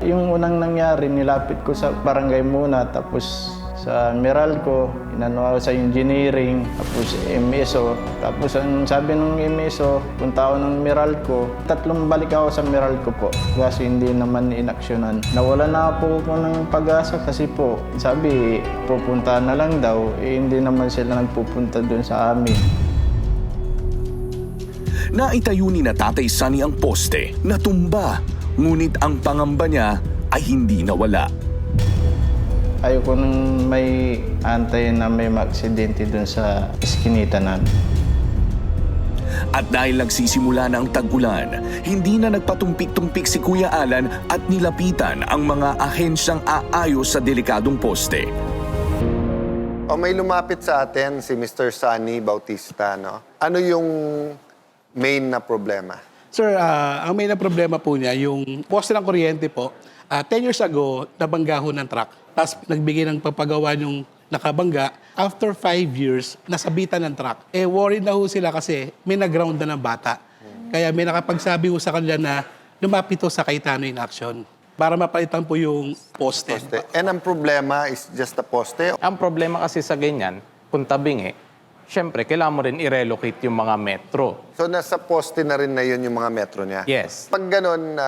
Yung unang nangyari, nilapit ko sa barangay muna tapos sa Meralco, inano ako sa engineering, tapos MSO. Tapos ang sabi ng MSO, punta ako ng Meralco. 3 balik ako sa Meralco po, kasi hindi naman inaksyonan. Nawala na po ako ng pag-asa kasi po, sabi, pupunta na lang daw, hindi naman sila nagpupunta doon sa amin. Naitayo ni na Tatay Sunny ang poste, natumba, ngunit ang pangamba niya ay hindi nawala. Ayoko nang may antayin na may maaksidente dun sa iskinita namin. At dahil nagsisimula na ang tag-ulan, hindi na nagpatumpik-tumpik si Kuya Alan at nilapitan ang mga ahensyang aayos sa delikadong poste. May lumapit sa atin si Mr. Sunny Bautista, no? Ano yung main na problema? Sir, ang main na problema po niya, yung poste ng kuryente po, 10 years ago, nabangga ho ng truck. Tapos nagbigay ng papagawa yung nakabangga. After 5 years, nasabitan ng truck. Worried na ho sila kasi may nag-ground na ng bata. Kaya may nakapagsabi ho sa kanila na lumapit ho sa Cayetano in Action para mapalitan po yung poste. And ang problema is just the poste? Ang problema kasi sa ganyan, kung tabingi, syempre, kailangan mo rin i-relocate yung mga metro. So, nasa poste na rin na yun yung mga metro niya? Yes. Pag ganun,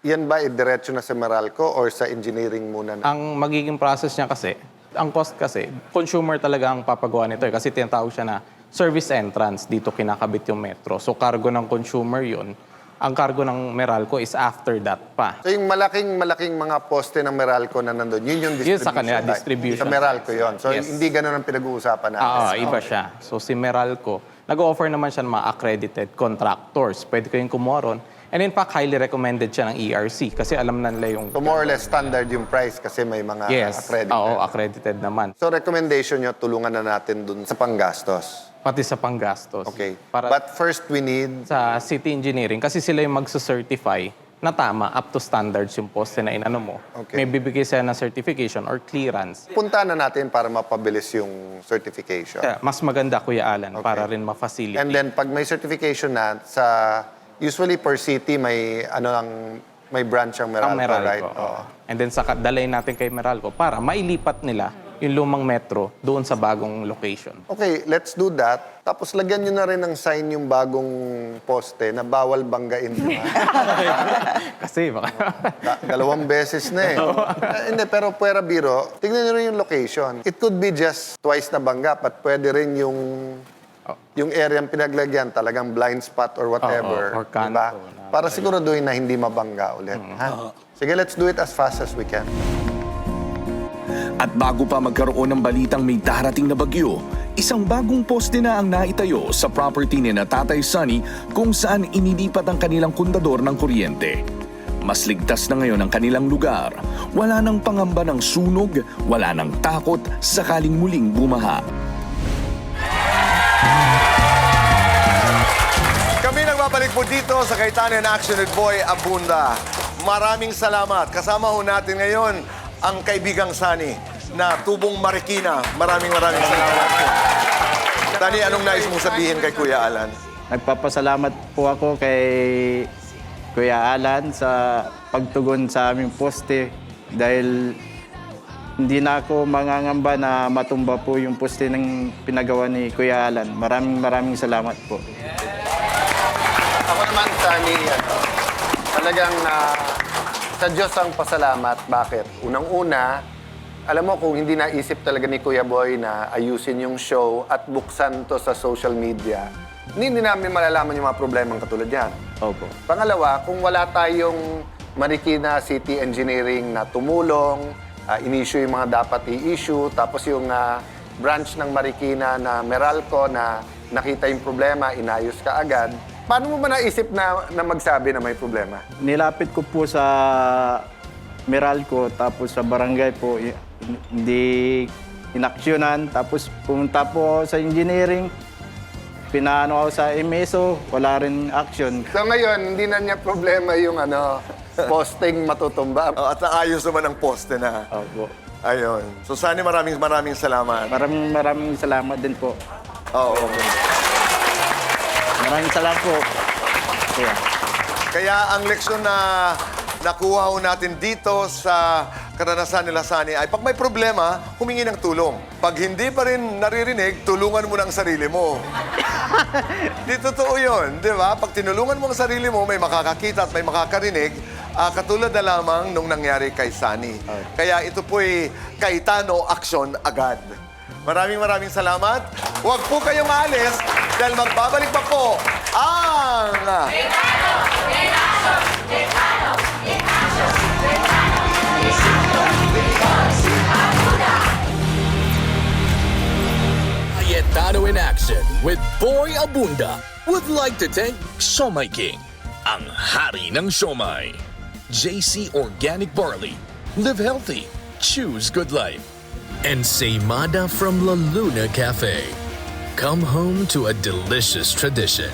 yan ba diretso na sa Meralco or sa engineering muna? Ang magiging process niya kasi, ang cost kasi, consumer talaga ang papagawa nito. Kasi tinatawag siya na service entrance. Dito kinakabit yung metro. So, cargo ng consumer yun. Ang cargo ng Meralco is after that pa. So yung malaking mga poste ng Meralco na nandun, yun yung Yun distribution sa kanila, line. distribution. Sa Meralco yun. So Yes. hindi ganun ang pinag-uusapan natin. Iba siya. So si Meralco, nag-offer naman siya ng mga accredited contractors. Pwede kayong kumuha ron. And in fact, highly recommended siya ng ERC kasi alam na nila yung... So more or less standard yung price kasi may mga Yes, accredited. oo, accredited naman. So recommendation nyo, tulungan na natin dun sa panggastos. Pati sa panggastos. Okay. Para But first we need... sa city engineering, kasi sila yung magsucertify na tama, up to standards yung poste na inano mo. Okay. May bibigay sila ng certification or clearance. Punta na natin para mapabilis yung certification. Kaya mas maganda, Kuya Alan, para rin ma-facilitate. And then pag may certification na, usually per city may branch ang Meralco, Ang Meralco, right? oo. And then dalay natin kay Meralco para mailipat nila yung lumang metro doon sa bagong location. Okay, let's do that. Tapos lagyan nyo na rin ng sign yung bagong poste na bawal banggain. Kasi baka... Dalawang beses na eh. Hindi, pero puwera biro, tignan nyo rin yung location. It could be just twice na bangga, but pwede rin yung area ang pinaglagyan, talagang blind spot or whatever. Or kanto. Diba? Para siguraduhin na hindi mabangga ulit. Ha? Sige, let's do it as fast as we can. At bago pa magkaroon ng balitang may darating na bagyo, isang bagong poste na ang naitayo sa property ni na Tatay Sunny kung saan inilipat ang kanilang kundador ng kuryente. Mas ligtas na ngayon ang kanilang lugar. Wala nang pangamba ng sunog, wala nang takot sakaling muling bumaha. Kami nagbabalik po dito sa Kaitanen Action with Boy Abunda. Maraming salamat. Kasama ho natin ngayon ang kaibigang Sunny na tubong Marikina. Maraming salamat. Sunny, anong nais mong sabihin kay Kuya Alan? Nagpapasalamat po ako kay Kuya Alan sa pagtugon sa aming poste dahil hindi na ako mangangamba na matumba po yung poste ng pinagawa ni Kuya Alan. Maraming salamat po. Ako naman, Sunny, talagang sa Diyos ang pasalamat. Bakit? Unang-una, alam mo kung hindi naisip talaga ni Kuya Boy na ayusin yung show at buksan to sa social media, hindi namin malalaman yung mga problemang katulad yan. Opo. Pangalawa, kung wala tayong Marikina City Engineering na tumulong, in-issue yung mga dapat i-issue, tapos yung branch ng Marikina na Meralco na nakita yung problema, inayos ka agad, paano mo ba naisip na magsabi na may problema? Nilapit ko po sa Meralco, tapos sa barangay po, hindi inaksyonan. Tapos pumunta po ako sa engineering, pinaano ako sa MSO, wala rin action. So ngayon, hindi na niya problema yung posting matutumba. At naayos naman ang poste na. Opo. Ayun. So Sunny, maraming salamat. Maraming salamat din po. Oo. Maraming salamat po. Yeah. Kaya ang leksyon na nakuha ho natin dito sa karanasan nila Sunny ay pag may problema, humingi ng tulong. Pag hindi pa rin naririnig, tulungan mo ng sarili mo. Di totoo yun, di ba? Pag tinulungan mo ang sarili mo, may makakakita at may makakarinig, katulad na lamang nung nangyari kay Sunny. Kaya ito po'y Kaitano Action agad. Maraming salamat. Huwag po kayong maalis dahil magbabalik pa po ang... Cayetano in Action with Boy Abunda would like to thank Siomai King, ang hari ng siomai. JC Organic Barley, live healthy, choose good life. And Seimada from La Luna Cafe. Come home to a delicious tradition.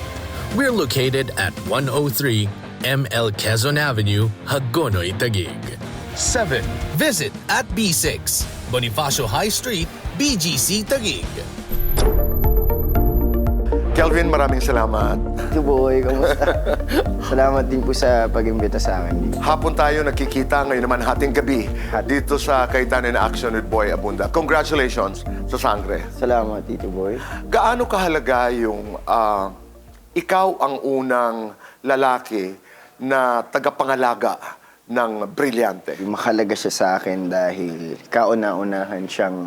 We're located at 103 ML Quezon Avenue, Hagonoy, Taguig. 7. Visit at B6, Bonifacio High Street, BGC, Taguig. Kelvin, maraming salamat. Ito boy, kamusta? Salamat din po sa pag-imbita sa akin. Hapon tayo nagkikita, ngayon naman hating gabi dito sa Kaitanen Action with Boy Abunda. Congratulations sa Sangre. Salamat, Tito Boy. Gaano kahalaga yung ikaw ang unang lalaki na tagapangalaga ng Brilyante? Mahalaga siya sa akin dahil kauna-unahan siyang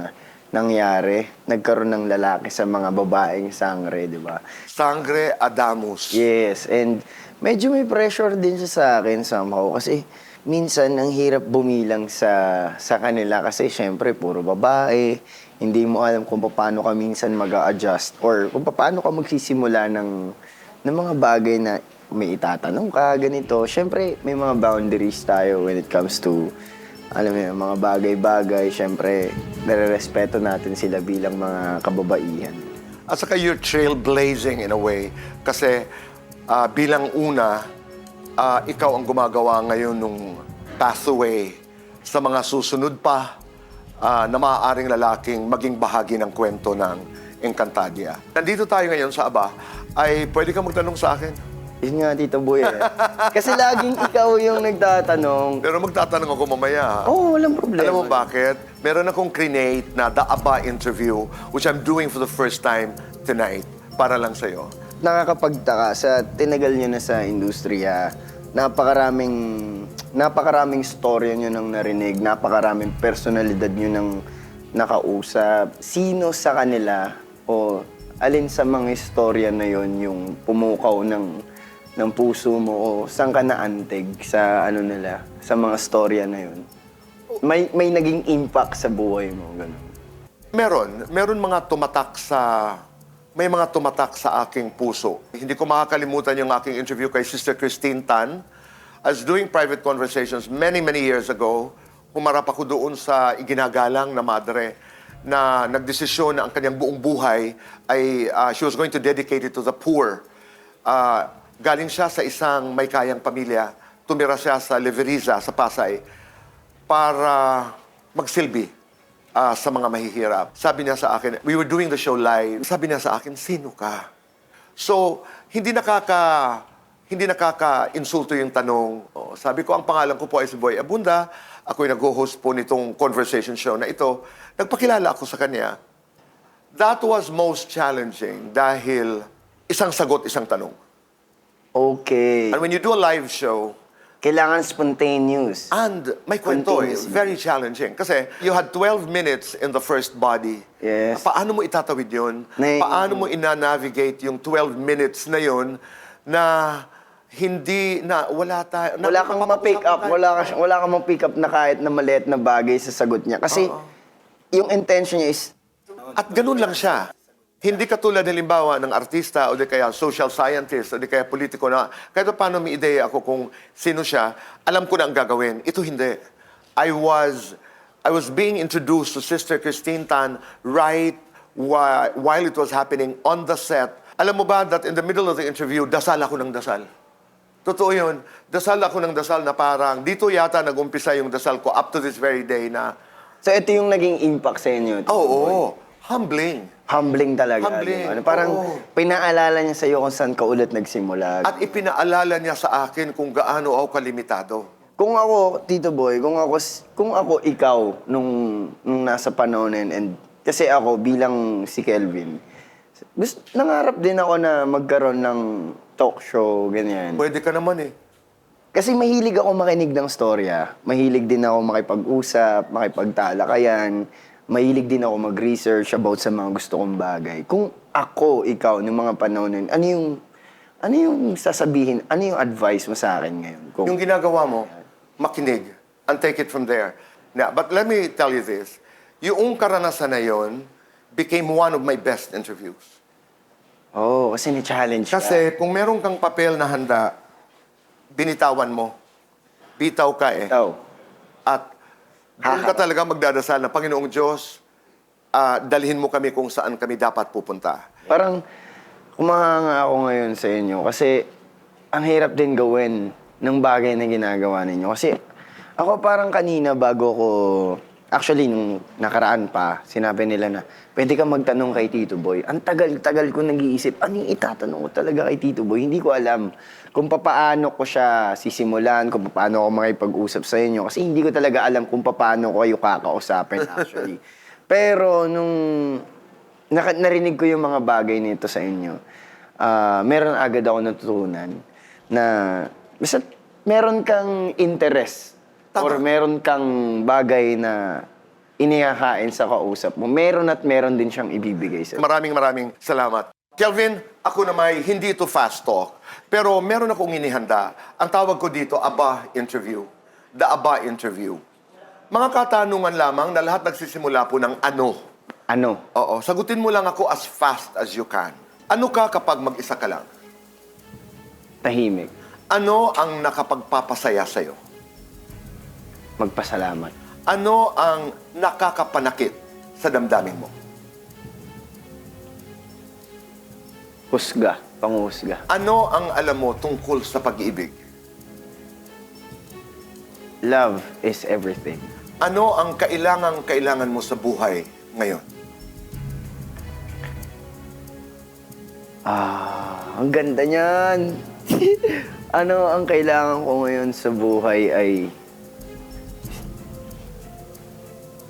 nangyari. Nagkaroon ng lalaki sa mga babaeng Sangre, di ba? Sangre Adamus. Yes, and medyo may pressure din siya sa akin somehow kasi minsan ang hirap bumilang sa kanila kasi syempre puro babae, hindi mo alam kung paano ka minsan mag-a-adjust or kung paano ka magsisimula ng mga bagay na may itatanong ka, ganito. Syempre may mga boundaries tayo when it comes to alam mo yun, mga bagay-bagay. Syempre nare-respeto natin sila bilang mga kababaihan. At saka you're trailblazing in a way kasi bilang una, ikaw ang gumagawa ngayon nung pathway sa mga susunod pa na maaaring lalaking maging bahagi ng kwento ng Encantadia. Nandito tayo ngayon sa Aba, ay pwede ka magtanong sa akin? Yun nga, Tito Boy. Kasi laging ikaw yung nagtatanong. Pero magtatanong ako mamaya. Oo, walang problema. Alam mo bakit? Meron akong create na The Aba interview which I'm doing for the first time tonight para lang sa'yo. Nakakapagtaka sa tinagal niyo na sa industriya. Napakaraming storya niyo nang narinig, napakaraming personalidad niyo nang nakausap. Sino sa kanila o alin sa mga istorya na yon yung pumukaw ng puso mo o saan ka naantig sa sa mga storya na yon? May naging impact sa buhay mo, ganun. Meron mga tumatak sa aking puso. Hindi ko makakalimutan yung aking interview kay Sister Christine Tan. I was doing private conversations many years ago. Humarap ako doon sa iginagalang na madre na nagdesisyon na ang kanyang buong buhay ay she was going to dedicate it to the poor. Galing siya sa isang may kayang pamilya. Tumira siya sa Leveriza, sa Pasay, para magsilbi sa mga mahihirap. Sabi niya sa akin, we were doing the show live, sabi niya sa akin, sino ka? So, hindi nakaka-insulto yung tanong. Sabi ko, ang pangalan ko po ay si Boy Abunda. Ako'y nag-host po nitong conversation show na ito. Nagpakilala ako sa kanya. That was most challenging dahil isang sagot, isang tanong. Okay. And when you do a live show, kailangan spontaneous. And may kwento very challenging. Kasi you had 12 minutes in the first body. Yes. Paano mo itatawid yun? Paano mo ina-navigate yung 12 minutes na yun na wala kang ma-pick up. Wala kang ma-pick up na kahit na maliit na bagay sa sagot niya. Kasi yung intention niya is... At ganun lang siya. Hindi katulad halimbawa ng artista o di kaya social scientist o di kaya politiko na kahit paano may ideya ako kung sino siya, alam ko na ang gagawin. Ito hindi. I was being introduced to Sister Christine Tan right while it was happening on the set. Alam mo ba that in the middle of the interview, dasal ako ng dasal. Totoo yun. Dasal ako ng dasal na parang dito yata nag-umpisa yung dasal ko up to this very day na... So ito yung naging impact sa inyo? Oo. Humbling. Humbling talaga. Humbling. Parang pinaalala niya sa iyo kung saan ka ulit nagsimula. At ipinaalala niya sa akin kung gaano ako kalimitado. Kung ako, Tito Boy, kung ako ikaw nung nasa panahon and kasi ako bilang si Kelvin, nangarap din ako na magkaroon ng talk show, ganyan. Pwede ka naman eh. Kasi mahilig ako makinig ng storya. Mahilig din ako makipag-usap, makipagtalakayan. Mahilig din ako mag-research about sa mga gusto kong bagay. Kung ako, ikaw, ng mga panahon nun, ano yung sasabihin, ano yung advice mo sa akin ngayon? Yung ginagawa mo, makinig and take it from there. Now, but let me tell you this. Yung karanasan na yon became one of my best interviews. Oh, kasi ni-challenge ka. Kasi kung meron kang papel na handa, binitawan mo. Bitaw ka eh. At doon ka talaga magdadasal na, Panginoong Diyos, dalhin mo kami kung saan kami dapat pupunta. Parang kumahanga ako ngayon sa inyo kasi ang hirap din gawin ng bagay na ginagawa ninyo. Kasi ako parang kanina actually nung nakaraan pa, sinabi nila na pwede ka magtanong kay Tito Boy. Ang tagal-tagal ko nag-iisip, ano yung itatanong ko talaga kay Tito Boy? Hindi ko alam kung paano ko siya sisimulan, kung paano ako makipag-usap sa inyo. Kasi hindi ko talaga alam kung paano ko kayo kakausapin actually. Pero nung narinig ko yung mga bagay nito sa inyo, meron agad ako natutunan na basta meron kang interest or meron kang bagay na inihakain sa kausap mo, meron din siyang ibibigay sa'yo. Maraming salamat. Kelvin, ako na may hindi ito fast talk, pero meron akong inihanda. Ang tawag ko dito, ABA interview. The ABA interview. Mga katanungan lamang na lahat nagsisimula po ng ano. Ano? Oo, sagutin mo lang ako as fast as you can. Ano ka kapag mag-isa ka lang? Tahimik. Ano ang nakapagpapasaya sa'yo? Magpasalamat. Ano ang nakakapanakit sa damdamin mo? Husga. Panguhusga. Ano ang alam mo tungkol sa pag-ibig? Love is everything. Ano ang kailangan mo sa buhay ngayon? Ang ganda niyan. Ano ang kailangan ko ngayon sa buhay ay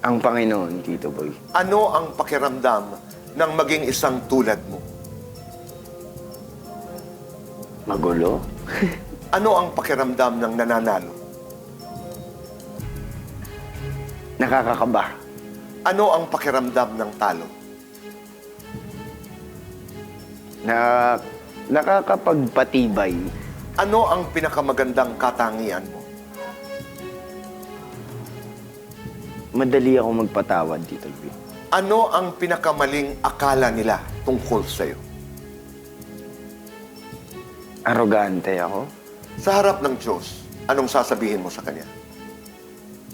ang Panginoon, Tito Boy. Ano ang pakiramdam ng maging isang tulad mo? Magulo? Ano ang pakiramdam ng nananalo? Nakakakaba. Ano ang pakiramdam ng talo? Nakakapagpatibay. Ano ang pinakamagandang katangian mo? Madali ako magpatawad, Tito Boy. Ano ang pinakamaling akala nila tungkol sa'yo? Arrogante ako. Sa harap ng Diyos, anong sasabihin mo sa Kanya?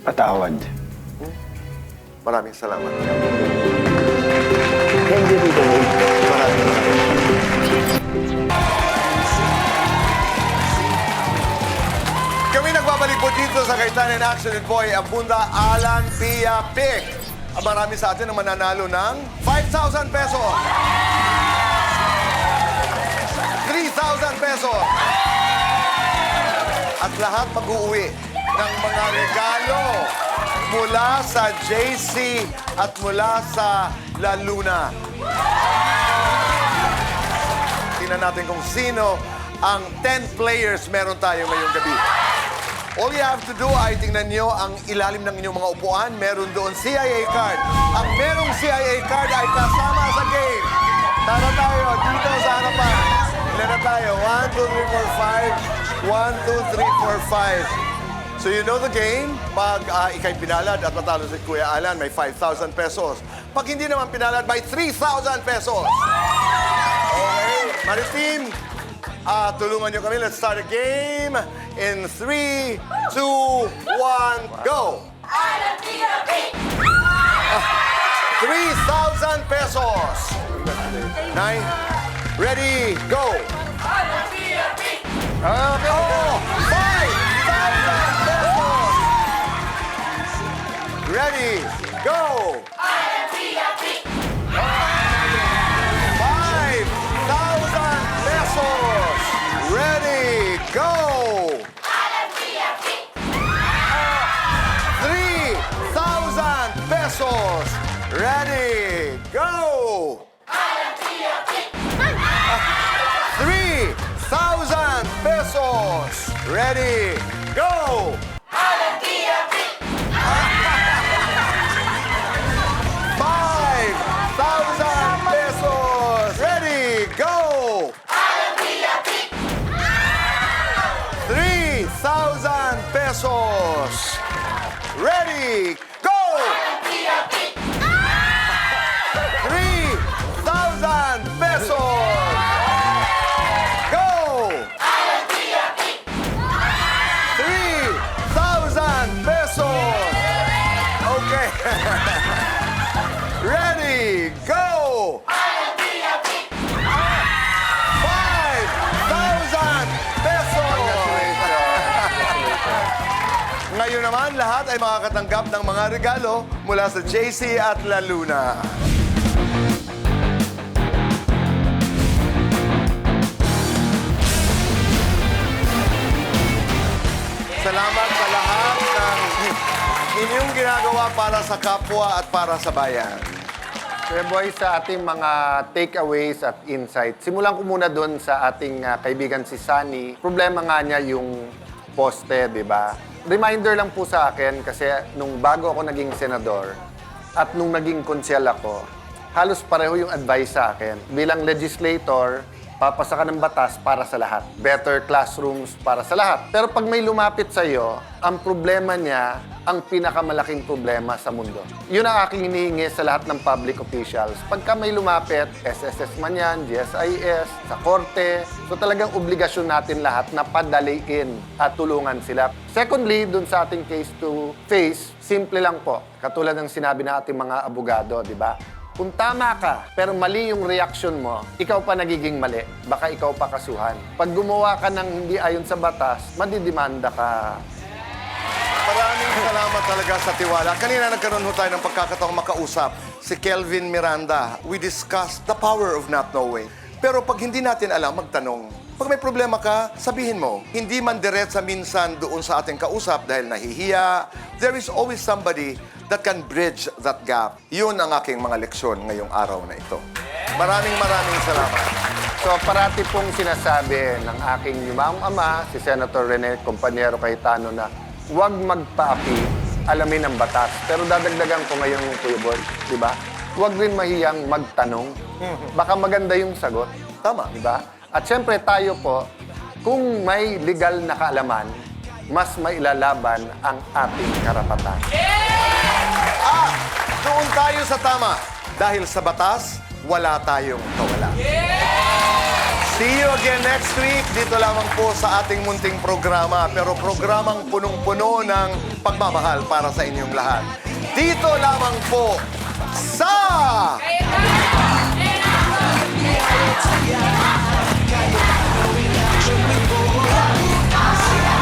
Patawad. Maraming salamat. Thank you, Tito Boy. Maraming salamat. Kami nagbabalik po dito sa Kaitan in Action with Boy Abunda, Alan Pia Pic. Marami sa atin ang mananalo ng 5,000 pesos. 3,000 pesos. At lahat mag-uuwi ng mga regalo mula sa JC at mula sa La Luna. Tingnan natin kung sino ang 10 players meron tayo ngayong gabi. All you have to do ay tingnan nyo ang ilalim ng inyong mga upuan. Meron doon CIA card. Ang merong CIA card ay kasama sa game. Tara tayo, dito sa harapan. Ilan na tayo? 1, 2, 3, 4, 5. 1, 2, 3, 4, 5. So you know the game. Pag ikay pinalad at natalo si Kuya Alan, may 5,000 pesos. Pag hindi naman pinalad, may 3,000 pesos. Okay, Maritim, tulungan nyo kami. Let's start a game in 3, 2, 1, go! 3,000 pesos. Nine, ready, go! Okay, 5,000 pesos. Ready, go! 5,000 pesos. Ready, go! 3,000 pesos. Ready, go! 3,000 pesos. Ready, go! 5,000 pesos. Ready, go! 3,000 pesos. Ready, go! 3,000 pesos. Go! 3,000 pesos. Okay. Ready, go! 5,000 pesos. Ngayon naman, lahat ay makakatanggap ng mga regalo mula sa JC at La Luna. Salamat sa lahat ng inyong ginagawa para sa kapwa at para sa bayan. Kuya Boy, sa ating mga takeaways at insights, simulan ko muna doon sa ating kaibigan si Sunny. Problema nga niya yung poste, di ba? Reminder lang po sa akin kasi nung bago ako naging senador at nung naging konsyel ako, halos pareho yung advice sa akin. Bilang legislator, papasa ka ng batas para sa lahat. Better classrooms para sa lahat. Pero pag may lumapit sa iyo, ang problema niya, ang pinakamalaking problema sa mundo. Yun ang aking hinihingi sa lahat ng public officials. Pagka may lumapit, SSS man yan, GSIS, sa korte, so talagang obligasyon natin lahat na padaliin at tulungan sila. Secondly, dun sa ating case-to-face, simple lang po. Katulad ng sinabi ng ating mga abogado, di ba? Kung tama ka, pero mali yung reaction mo, ikaw pa nagiging mali. Baka ikaw pa kasuhan. Pag gumawa ka ng hindi ayon sa batas, madidimanda ka. Maraming salamat talaga sa tiwala. Kanina nagkaroon ho tayo ng pagkakataong makausap si Kelvin Miranda. We discussed the power of not knowing. Pero pag hindi natin alam, magtanong. Pag may problema ka, sabihin mo. Hindi man diretsa minsan doon sa ating kausap dahil nahihiya. There is always somebody that can bridge that gap. Yun ang aking mga leksyon ngayong araw na ito. Maraming salamat. So parati pong sinasabi ng aking yumaong ama, si Senator Rene Compañero Cayetano, na huwag magpaapi, alamin ang batas. Pero dadagdagan ko ngayon, Kuya Boy, di ba? Huwag rin mahiyang magtanong. Baka maganda yung sagot. Tama. Di ba? At syempre tayo po, kung may legal na kaalaman, mas mailalaban ang ating karapatan. Doon tayo sa tama. Dahil sa batas, wala tayong kawala. See you again next week. Dito lamang po sa ating munting programa. Pero programang punong-puno ng pagmamahal para sa inyong lahat. Dito lamang po sa